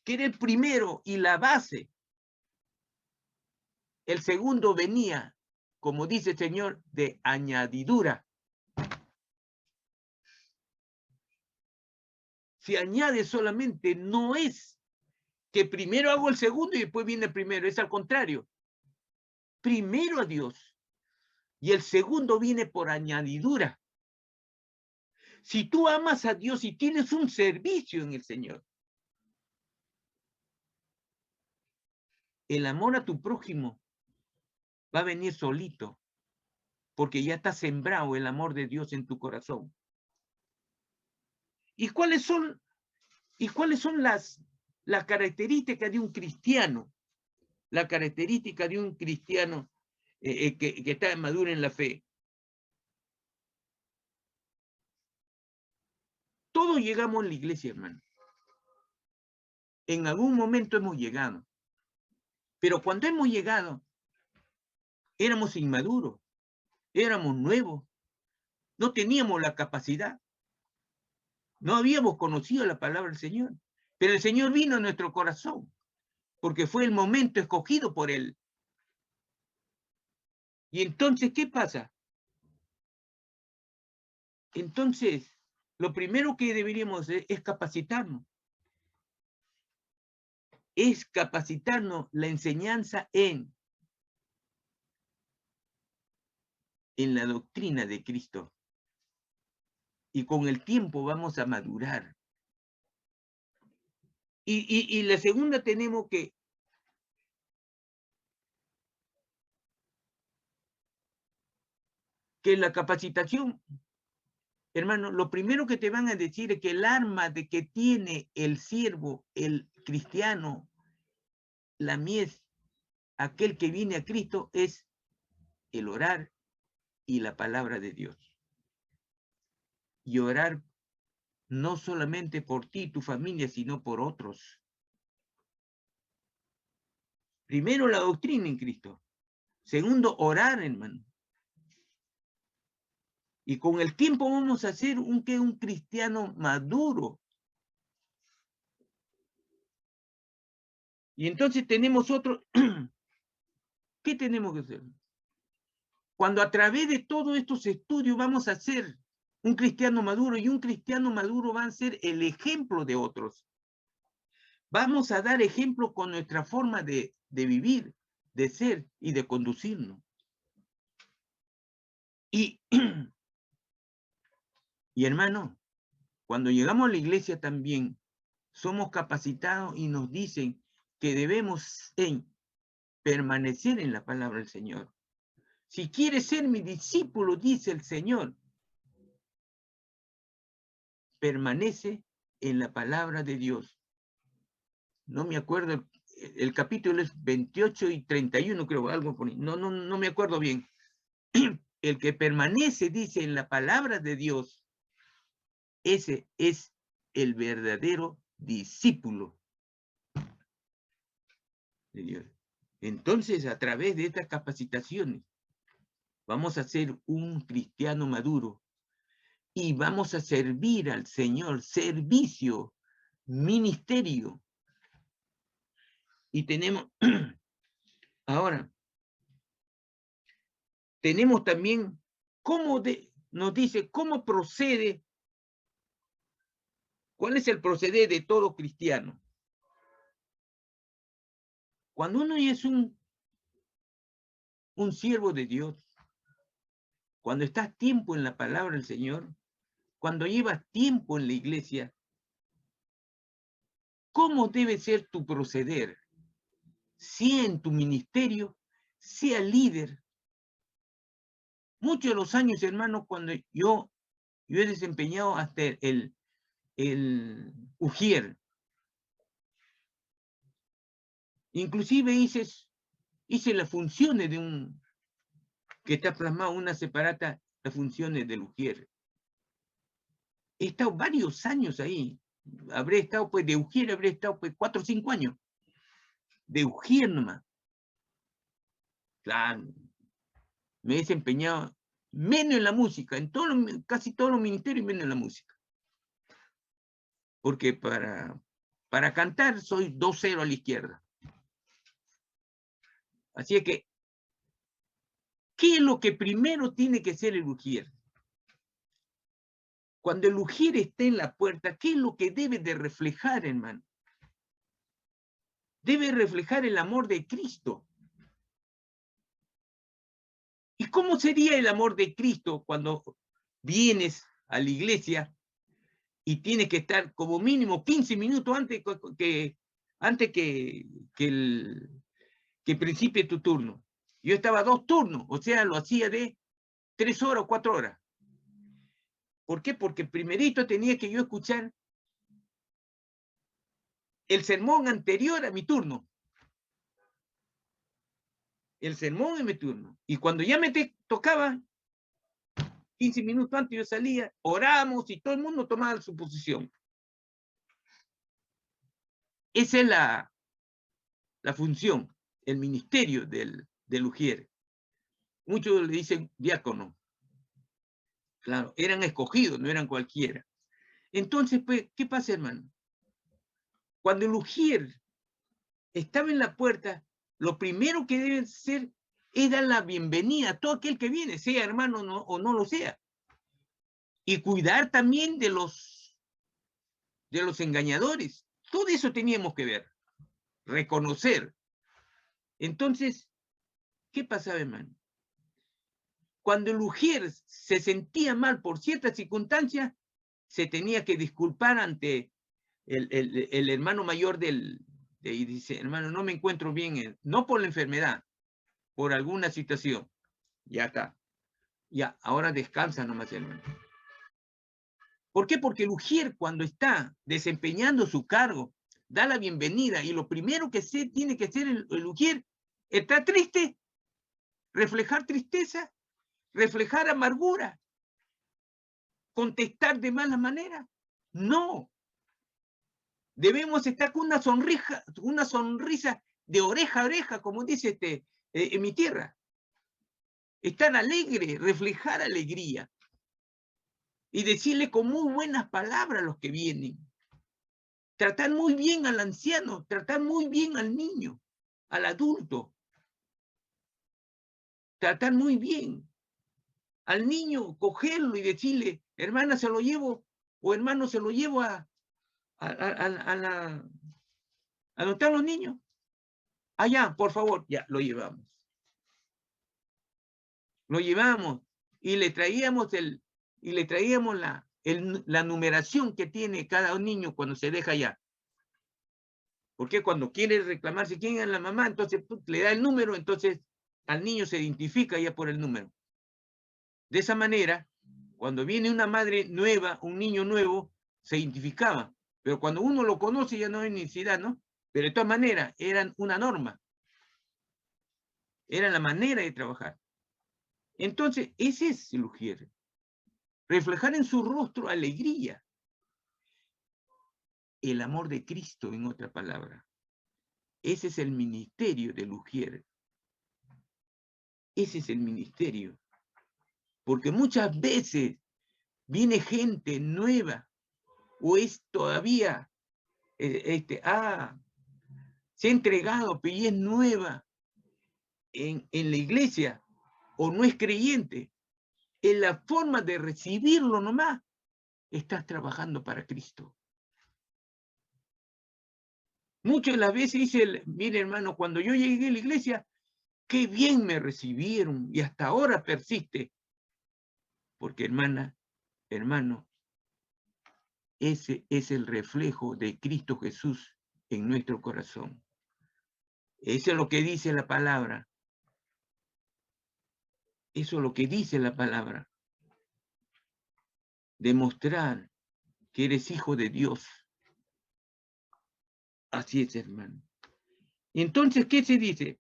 que era el primero y la base, el segundo venía, como dice el Señor, de añadidura. Si añade solamente, no es que primero hago el segundo y después viene el primero, es al contrario. Primero a Dios y el segundo viene por añadidura. Si tú amas a Dios y tienes un servicio en el Señor, el amor a tu prójimo va a venir solito, porque ya está sembrado el amor de Dios en tu corazón. ¿Y cuáles son las características de un cristiano? La característica de un cristiano que está maduro en la fe. Todos llegamos a la iglesia, hermano. En algún momento hemos llegado. Pero cuando hemos llegado, éramos inmaduros, éramos nuevos, no teníamos la capacidad, no habíamos conocido la palabra del Señor. Pero el Señor vino a nuestro corazón, porque fue el momento escogido por Él. Y entonces, ¿qué pasa? Entonces, lo primero que deberíamos hacer es capacitarnos. Es capacitarnos la enseñanza en la doctrina de Cristo. Y con el tiempo vamos a madurar. Y la segunda tenemos que la capacitación, hermano, lo primero que te van a decir es que el arma de que tiene el siervo, el cristiano, la mies, aquel que viene a Cristo, es el orar y la palabra de Dios. Y orar no solamente por ti y tu familia, sino por otros. Primero, la doctrina en Cristo. Segundo, orar, hermano. Y con el tiempo vamos a ser un cristiano maduro. Y entonces tenemos otro, ¿Qué tenemos que hacer? Cuando a través de todos estos estudios vamos a ser un cristiano maduro, y un cristiano maduro va a ser el ejemplo de otros. Vamos a dar ejemplo con nuestra forma de vivir, de ser y de conducirnos. Y hermano, cuando llegamos a la iglesia también somos capacitados y nos dicen que debemos permanecer en la palabra del Señor. Si quieres ser mi discípulo, dice el Señor, permanece en la palabra de Dios. No me acuerdo, el capítulo es 28 y 31, creo, algo por ahí. No me acuerdo bien. El que permanece, dice, en la palabra de Dios, ese es el verdadero discípulo de Dios. Entonces, a través de estas capacitaciones, vamos a ser un cristiano maduro y vamos a servir al Señor, servicio, ministerio. Y tenemos, ahora, tenemos también nos dice cómo procede, cuál es el proceder de todo cristiano. Cuando uno es un siervo de Dios, cuando estás tiempo en la palabra del Señor, cuando llevas tiempo en la iglesia, ¿cómo debe ser tu proceder? Sea en tu ministerio, sea líder. Muchos de los años, hermano, cuando yo he desempeñado hasta el ujier. Inclusive hice las funciones de que está plasmado una separata, las funciones del ujier. He estado varios años ahí. Habré estado, pues, de ujier, habré estado, pues, 4 o 5 años. De ujier nomás. Claro. Me he desempeñado menos en la música, en casi todos los ministerios, menos en la música. Porque para cantar soy 2-0 a la izquierda. Así es que, ¿qué es lo que primero tiene que ser el ujier? Cuando el ujier esté en la puerta, ¿qué es lo que debe de reflejar, hermano? Debe reflejar el amor de Cristo. ¿Y cómo sería el amor de Cristo cuando vienes a la iglesia y tienes que estar como mínimo 15 minutos antes que principie tu turno? Yo estaba 2 turnos, o sea, lo hacía de 3 horas o 4 horas. ¿Por qué? Porque primerito tenía que yo escuchar el sermón anterior a mi turno. El sermón en mi turno. Y cuando ya me tocaba, 15 minutos antes yo salía, oramos y todo el mundo tomaba su posición. Esa es la función, el ministerio del ujier. Muchos le dicen diácono. Claro, eran escogidos, no eran cualquiera. Entonces, pues, ¿qué pasa, hermano? Cuando el ujier estaba en la puerta, lo primero que debe hacer es dar la bienvenida a todo aquel que viene, sea hermano o no lo sea. Y cuidar también de los engañadores. Todo eso teníamos que ver, reconocer. Entonces, ¿qué pasaba, hermano? Cuando el ujier se sentía mal por ciertas circunstancias, se tenía que disculpar ante el hermano mayor y dice, hermano, no me encuentro bien, no por la enfermedad, por alguna situación. Ya está. Ya, ahora descansa nomás, hermano. ¿Por qué? Porque el ujier, cuando está desempeñando su cargo, da la bienvenida, y lo primero que tiene que hacer el ujier, está triste, reflejar tristeza, reflejar amargura, contestar de mala manera. No. Debemos estar con una sonrisa de oreja a oreja, como dice en mi tierra. Estar alegre, reflejar alegría. Y decirle con muy buenas palabras a los que vienen. Tratar muy bien al anciano, tratar muy bien al niño, al adulto. tratar muy bien al niño, cogerlo y decirle, hermana, se lo llevo, o hermano, se lo llevo a donde están los niños. Allá, por favor, ya, lo llevamos. Lo llevamos y le traíamos la numeración que tiene cada niño cuando se deja allá. Porque cuando quiere reclamarse quién es la mamá, entonces le da el número, entonces al niño se identifica ya por el número. De esa manera, cuando viene una madre nueva, un niño nuevo, se identificaba. Pero cuando uno lo conoce ya no hay necesidad, ¿no? Pero de todas maneras, eran una norma. Era la manera de trabajar. Entonces, ese es el ujier. Reflejar en su rostro alegría. El amor de Cristo, en otra palabra. Ese es el ministerio del ujier. Ese es el ministerio. Porque muchas veces viene gente nueva o es todavía, se ha entregado, pero es nueva en la iglesia o no es creyente. En la forma de recibirlo nomás, estás trabajando para Cristo. Muchas de las veces dice, mire hermano, cuando yo llegué a la iglesia, qué bien me recibieron y hasta ahora persiste. Porque hermana, hermano, ese es el reflejo de Cristo Jesús en nuestro corazón. Eso es lo que dice la palabra. Eso es lo que dice la palabra. Demostrar que eres hijo de Dios. Así es, hermano. Entonces, ¿qué se dice?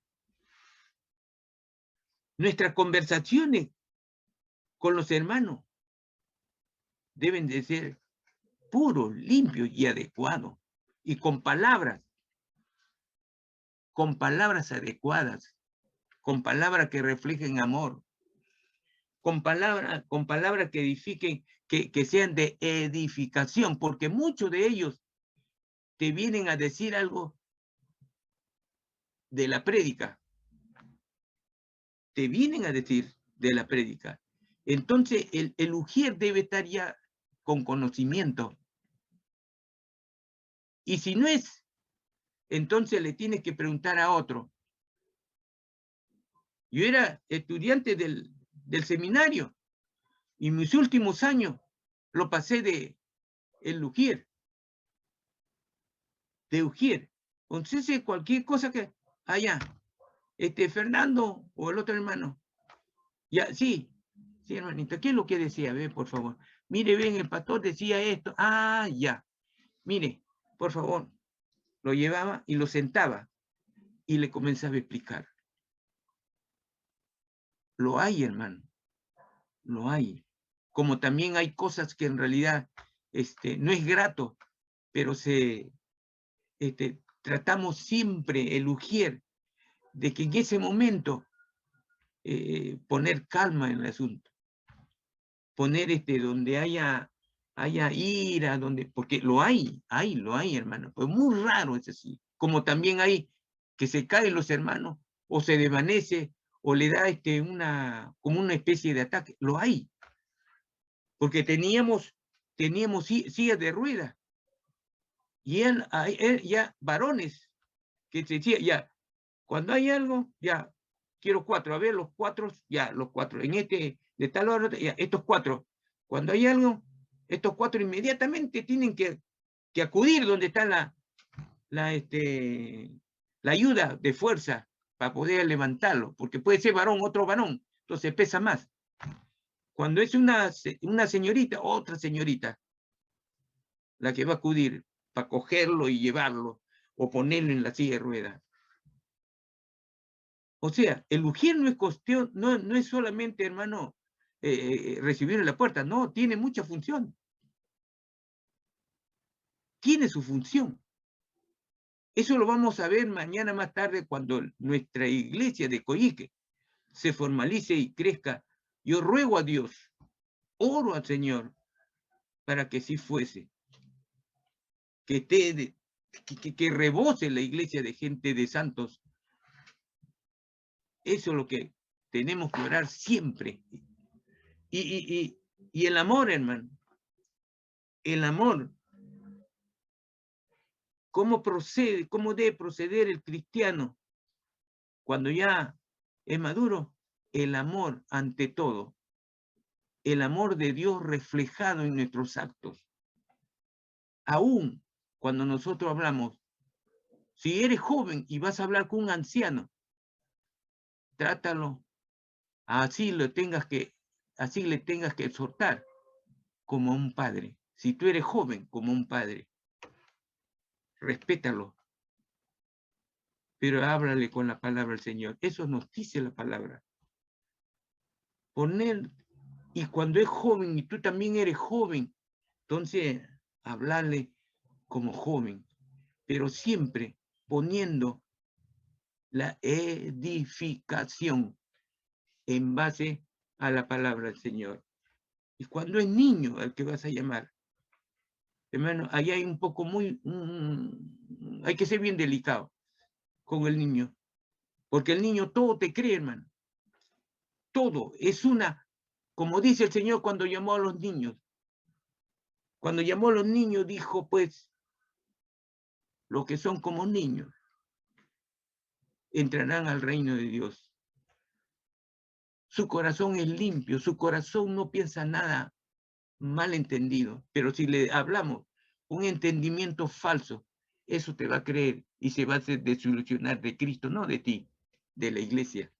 Nuestras conversaciones con los hermanos deben de ser puros, limpios y adecuados. Y con palabras adecuadas, con palabras que reflejen amor, con palabras que edifiquen, que sean de edificación, porque muchos de ellos te vienen a decir algo de la prédica. Te vienen a decir de la prédica. Entonces, el ujier debe estar ya con conocimiento. Y si no es, entonces le tienes que preguntar a otro. Yo era estudiante del seminario y mis últimos años lo pasé de ujier. Entonces, cualquier cosa que haya, Fernando o el otro hermano. Ya, sí, hermanita, ¿qué es lo que decía? Ve, por favor. Mire, ven, el pastor decía esto. Ah, ya. Mire, por favor. Lo llevaba y lo sentaba y le comenzaba a explicar. Lo hay, hermano. Lo hay. Como también hay cosas que en realidad no es grato, pero tratamos siempre el ujier de que en ese momento poner calma en el asunto. Poner donde haya ira, porque lo hay, hermano. Pues muy raro es así. Como también hay que se caen los hermanos, o se desvanece, o le da como una especie de ataque. Lo hay. Porque teníamos sillas de ruedas. Y él ya varones que se decía, ya, cuando hay algo, ya, quiero 4. A ver, los 4, ya, los 4. En de tal hora, ya, estos 4. Cuando hay algo, estos 4 inmediatamente tienen que acudir donde está la ayuda de fuerza para poder levantarlo, porque puede ser varón, otro varón, entonces pesa más. Cuando es una señorita, otra señorita, la que va a acudir para cogerlo y llevarlo, o ponerlo en la silla de ruedas. O sea, el ujier no es cuestión, no es solamente, hermano, recibir en la puerta, no, tiene mucha función. Tiene su función. Eso lo vamos a ver mañana más tarde cuando nuestra iglesia de Coyique se formalice y crezca. Yo ruego a Dios, oro al Señor, para que sí fuese. Que rebose la iglesia de gente de santos. Eso es lo que tenemos que orar siempre. Y el amor, hermano, el amor, ¿cómo debe proceder el cristiano cuando ya es maduro? El amor ante todo, el amor de Dios reflejado en nuestros actos. Aún cuando nosotros hablamos, si eres joven y vas a hablar con un anciano, trátalo, así le tengas que exhortar como a un padre. Si tú eres joven, como un padre, respétalo, pero háblale con la palabra del Señor. Eso nos dice la palabra. Y cuando es joven y tú también eres joven, entonces hablarle como joven, pero siempre poniendo la edificación en base a la palabra del Señor. Y cuando es niño al que vas a llamar, hermano, ahí hay un poco hay que ser bien delicado con el niño, porque el niño todo te cree, hermano. Todo es como dice el Señor cuando llamó a los niños. Cuando llamó a los niños dijo, pues, los que son como niños entrarán al reino de Dios. Su corazón es limpio, su corazón no piensa nada mal entendido, pero si le hablamos un entendimiento falso, eso te va a creer y se va a hacer desilusionar de Cristo, no de ti, de la iglesia.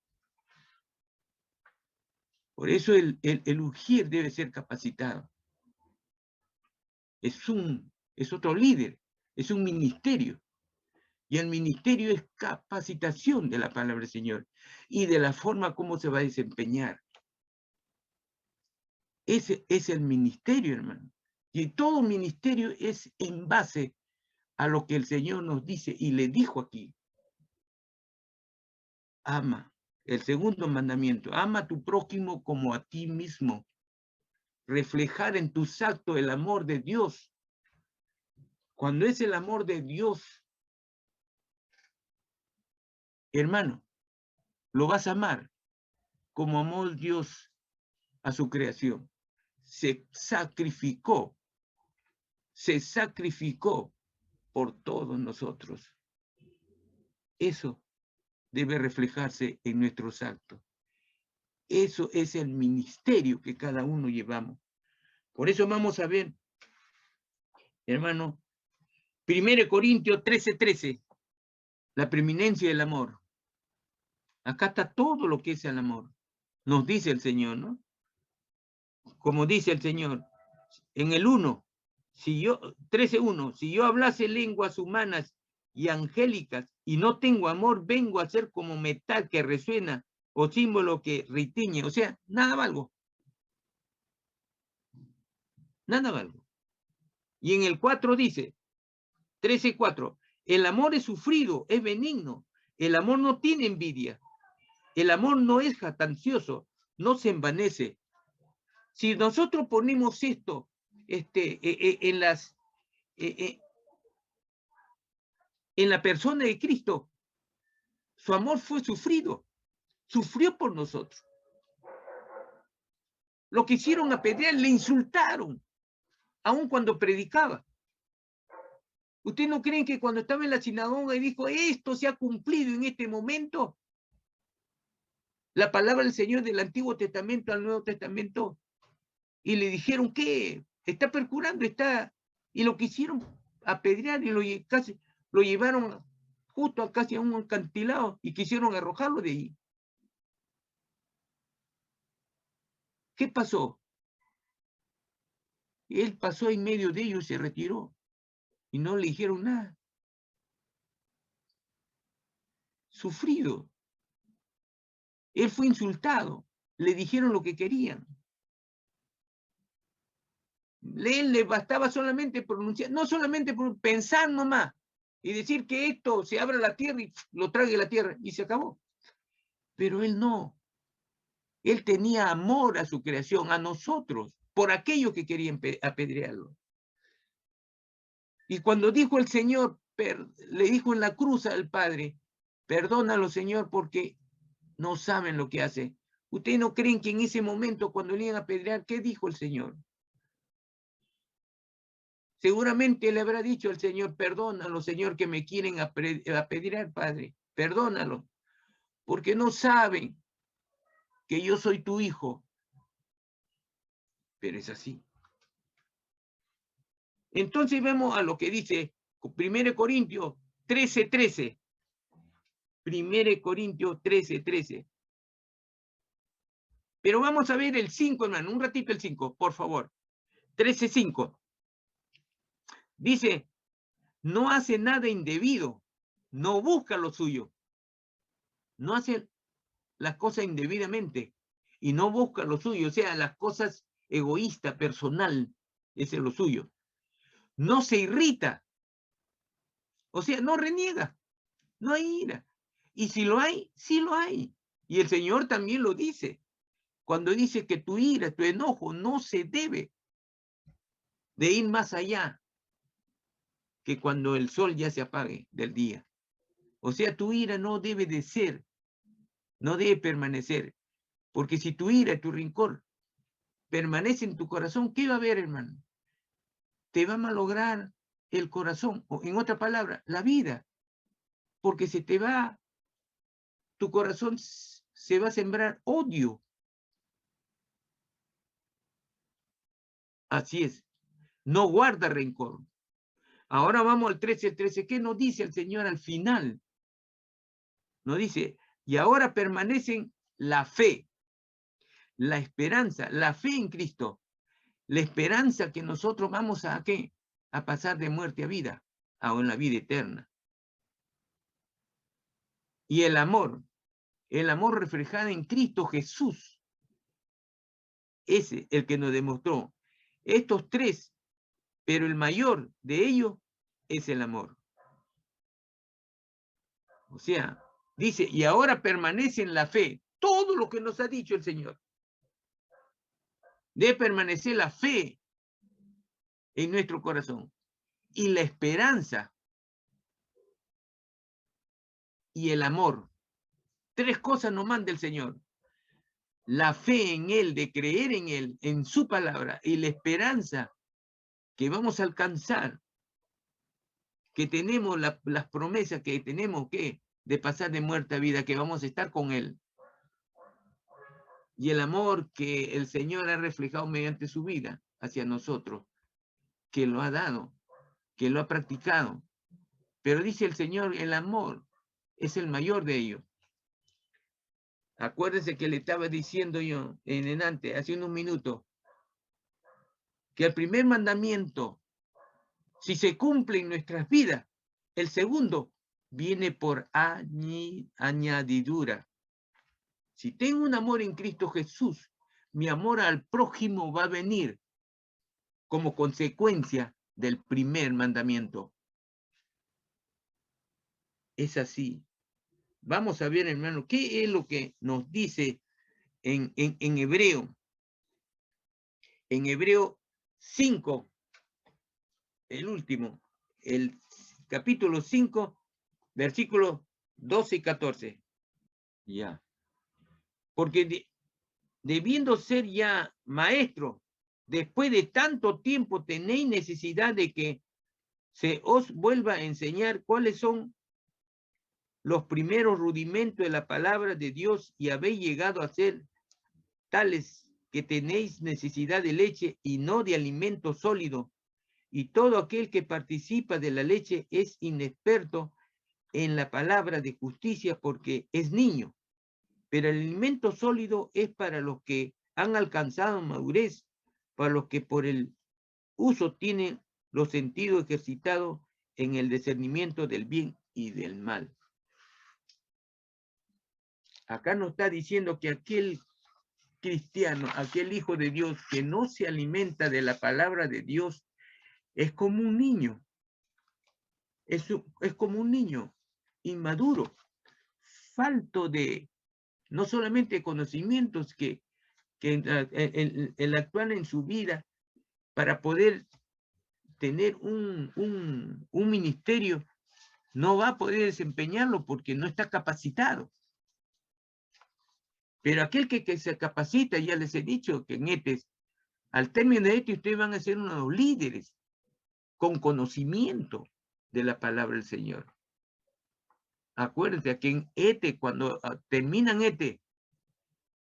Por eso el ungir debe ser capacitado. Es otro líder, es un ministerio. Y el ministerio es capacitación de la palabra del Señor y de la forma como se va a desempeñar. Ese es el ministerio, hermano. Y todo ministerio es en base a lo que el Señor nos dice y le dijo aquí. Ama. El segundo mandamiento, ama a tu prójimo como a ti mismo. Reflejar en tus actos el amor de Dios. Cuando es el amor de Dios, hermano, lo vas a amar como amó Dios a su creación. Se sacrificó por todos nosotros. Eso debe reflejarse en nuestros actos. Eso es el ministerio que cada uno llevamos. Por eso vamos a ver, hermano, 1 Corintios 13:13, la preeminencia del amor. Acá está todo lo que es el amor. Nos dice el Señor, ¿no? Como dice el Señor, en el 1, 13:1, si yo hablase lenguas humanas y angélicas y no tengo amor, vengo a ser como metal que resuena o símbolo que ritiñe. O sea, nada valgo. Nada valgo. Y en el 4 dice, 13:4, el amor es sufrido, es benigno. El amor no tiene envidia. El amor no es jactancioso, no se envanece. Si nosotros ponemos esto en la persona de Cristo, su amor fue sufrido, sufrió por nosotros. Lo quisieron apedrear, le insultaron, aun cuando predicaba. ¿Ustedes no creen que cuando estaba en la sinagoga y dijo, esto se ha cumplido en este momento? La palabra del Señor del Antiguo Testamento al Nuevo Testamento. Y le dijeron, ¿qué? Está perjurando, y lo quisieron apedrear y casi lo llevaron justo casi a un acantilado y quisieron arrojarlo de ahí. ¿Qué pasó? Él pasó en medio de ellos y se retiró. Y no le dijeron nada. Sufrido. Él fue insultado. Le dijeron lo que querían. Él le bastaba solamente pronunciar, no solamente pensar nomás y decir que esto se abra la tierra y lo trague la tierra y se acabó. Pero él no. Él tenía amor a su creación, a nosotros, por aquellos que querían apedrearlo. Y cuando dijo el Señor, le dijo en la cruz al Padre, perdónalo, Señor, porque no saben lo que hacen. ¿Ustedes no creen que en ese momento, cuando le iban a apedrear, qué dijo el Señor? Seguramente le habrá dicho al Señor, perdónalo, Señor, que me quieren apedrear, Padre. Perdónalo, porque no saben que yo soy tu hijo. Pero es así. Entonces vemos a lo que dice 1 Corintios 13:13. 1 Corintios 13:13. Pero vamos a ver el 5, hermano. Un ratito el 5, por favor. 13:5. Dice, no hace nada indebido. No busca lo suyo. No hace las cosas indebidamente. Y no busca lo suyo. O sea, las cosas egoísta, personal. Ese es lo suyo. No se irrita. O sea, no reniega. No hay ira. Y si lo hay, sí lo hay. Y el Señor también lo dice. Cuando dice que tu ira, tu enojo no se debe de ir más allá que cuando el sol ya se apague del día. O sea, tu ira no debe de ser, no debe permanecer. Porque si tu ira, tu rencor permanece en tu corazón, ¿qué va a haber, hermano? Te va a malograr el corazón, o en otra palabra, la vida. Porque se te va, tu corazón se va a sembrar odio. Así es. No guarda rencor. Ahora vamos al 13:13. ¿Qué nos dice el Señor al final? Nos dice, y ahora permanecen la fe, la esperanza, la fe en Cristo, la esperanza que nosotros vamos a ¿qué? A pasar de muerte a vida, a la vida eterna. Y el amor reflejado en Cristo Jesús, ese el que nos demostró estos tres, pero el mayor de ellos es el amor. O sea, dice, y ahora permanece en la fe, todo lo que nos ha dicho el Señor. Debe permanecer la fe en nuestro corazón y la esperanza y el amor. Tres cosas nos manda el Señor. La fe en Él, de creer en Él, en su palabra, y la esperanza que vamos a alcanzar, que tenemos las promesas que tenemos que de pasar de muerte a vida, que vamos a estar con Él. Y el amor que el Señor ha reflejado mediante su vida hacia nosotros, que lo ha dado, que lo ha practicado. Pero dice el Señor, el amor es el mayor de ellos. Acuérdense que le estaba diciendo yo antes, hace unos minutos, que el primer mandamiento, si se cumple en nuestras vidas, el segundo viene por añadidura. Si tengo un amor en Cristo Jesús, mi amor al prójimo va a venir como consecuencia del primer mandamiento. Es así. Vamos a ver, hermano, qué es lo que nos dice en Hebreo. En Hebreo 5, el último, el capítulo 5, versículos 12 y 14. Ya. Porque debiendo ser ya maestro, después de tanto tiempo tenéis necesidad de que se os vuelva a enseñar cuáles son los primeros rudimentos de la palabra de Dios y habéis llegado a ser tales que tenéis necesidad de leche y no de alimento sólido. Y todo aquel que participa de la leche es inexperto en la palabra de justicia porque es niño. Pero el alimento sólido es para los que han alcanzado madurez, para los que por el uso tienen los sentidos ejercitados en el discernimiento del bien y del mal. Acá nos está diciendo que aquel cristiano, aquel hijo de Dios que no se alimenta de la palabra de Dios, es como un niño. Es como un niño inmaduro, falto de no solamente conocimientos que el actual en su vida para poder tener un ministerio, no va a poder desempeñarlo porque no está capacitado. Pero aquel que se capacita, ya les he dicho que en ETES, al término de ETES, ustedes van a ser unos líderes con conocimiento de la palabra del Señor. Acuérdense que en ETE, cuando terminan ETE,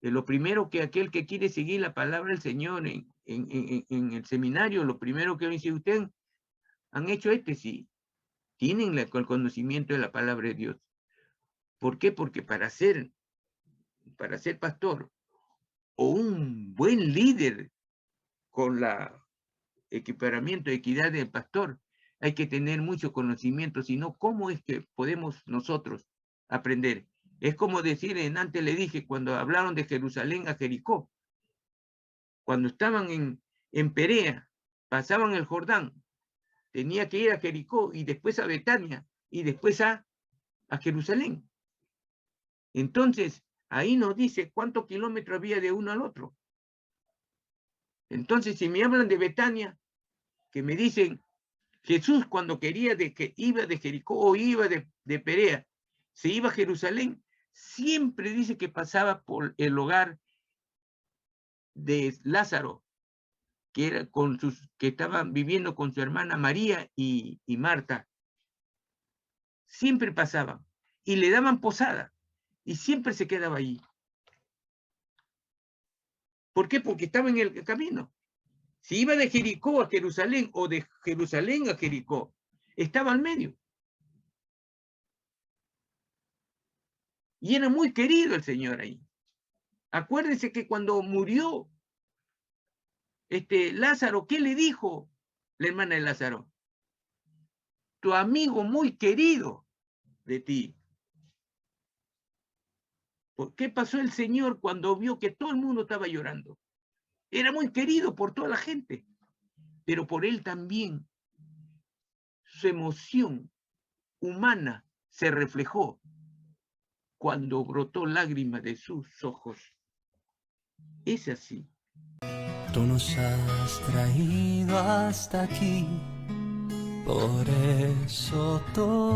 lo primero que aquel que quiere seguir la palabra del Señor en el seminario, lo primero que dice: ustedes han hecho ETE, sí, tienen el conocimiento de la palabra de Dios. ¿Por qué? Porque para ser pastor o un buen líder con la equiparamiento, equidad del pastor, hay que tener mucho conocimiento, si no, ¿cómo es que podemos nosotros aprender? Es como decir, antes le dije, cuando hablaron de Jerusalén a Jericó, cuando estaban en Perea, pasaban el Jordán, tenía que ir a Jericó y después a Betania y después a Jerusalén. Entonces, ahí nos dice cuántos kilómetros había de uno al otro. Entonces, si me hablan de Betania, que me dicen, Jesús cuando quería que iba de Jericó o iba de Perea, se iba a Jerusalén, siempre dice que pasaba por el hogar de Lázaro, que estaban viviendo con su hermana María y Marta. Siempre pasaban y le daban posada y siempre se quedaba allí. ¿Por qué? Porque estaba en el camino. Si iba de Jericó a Jerusalén o de Jerusalén a Jericó, estaba al medio. Y era muy querido el Señor ahí. Acuérdense que cuando murió Lázaro, ¿qué le dijo la hermana de Lázaro? Tu amigo muy querido de ti. ¿Por qué pasó el Señor cuando vio que todo el mundo estaba llorando? Era muy querido por toda la gente, pero por él también su emoción humana se reflejó cuando brotó lágrimas de sus ojos. Es así. Tú nos has traído hasta aquí, por eso todo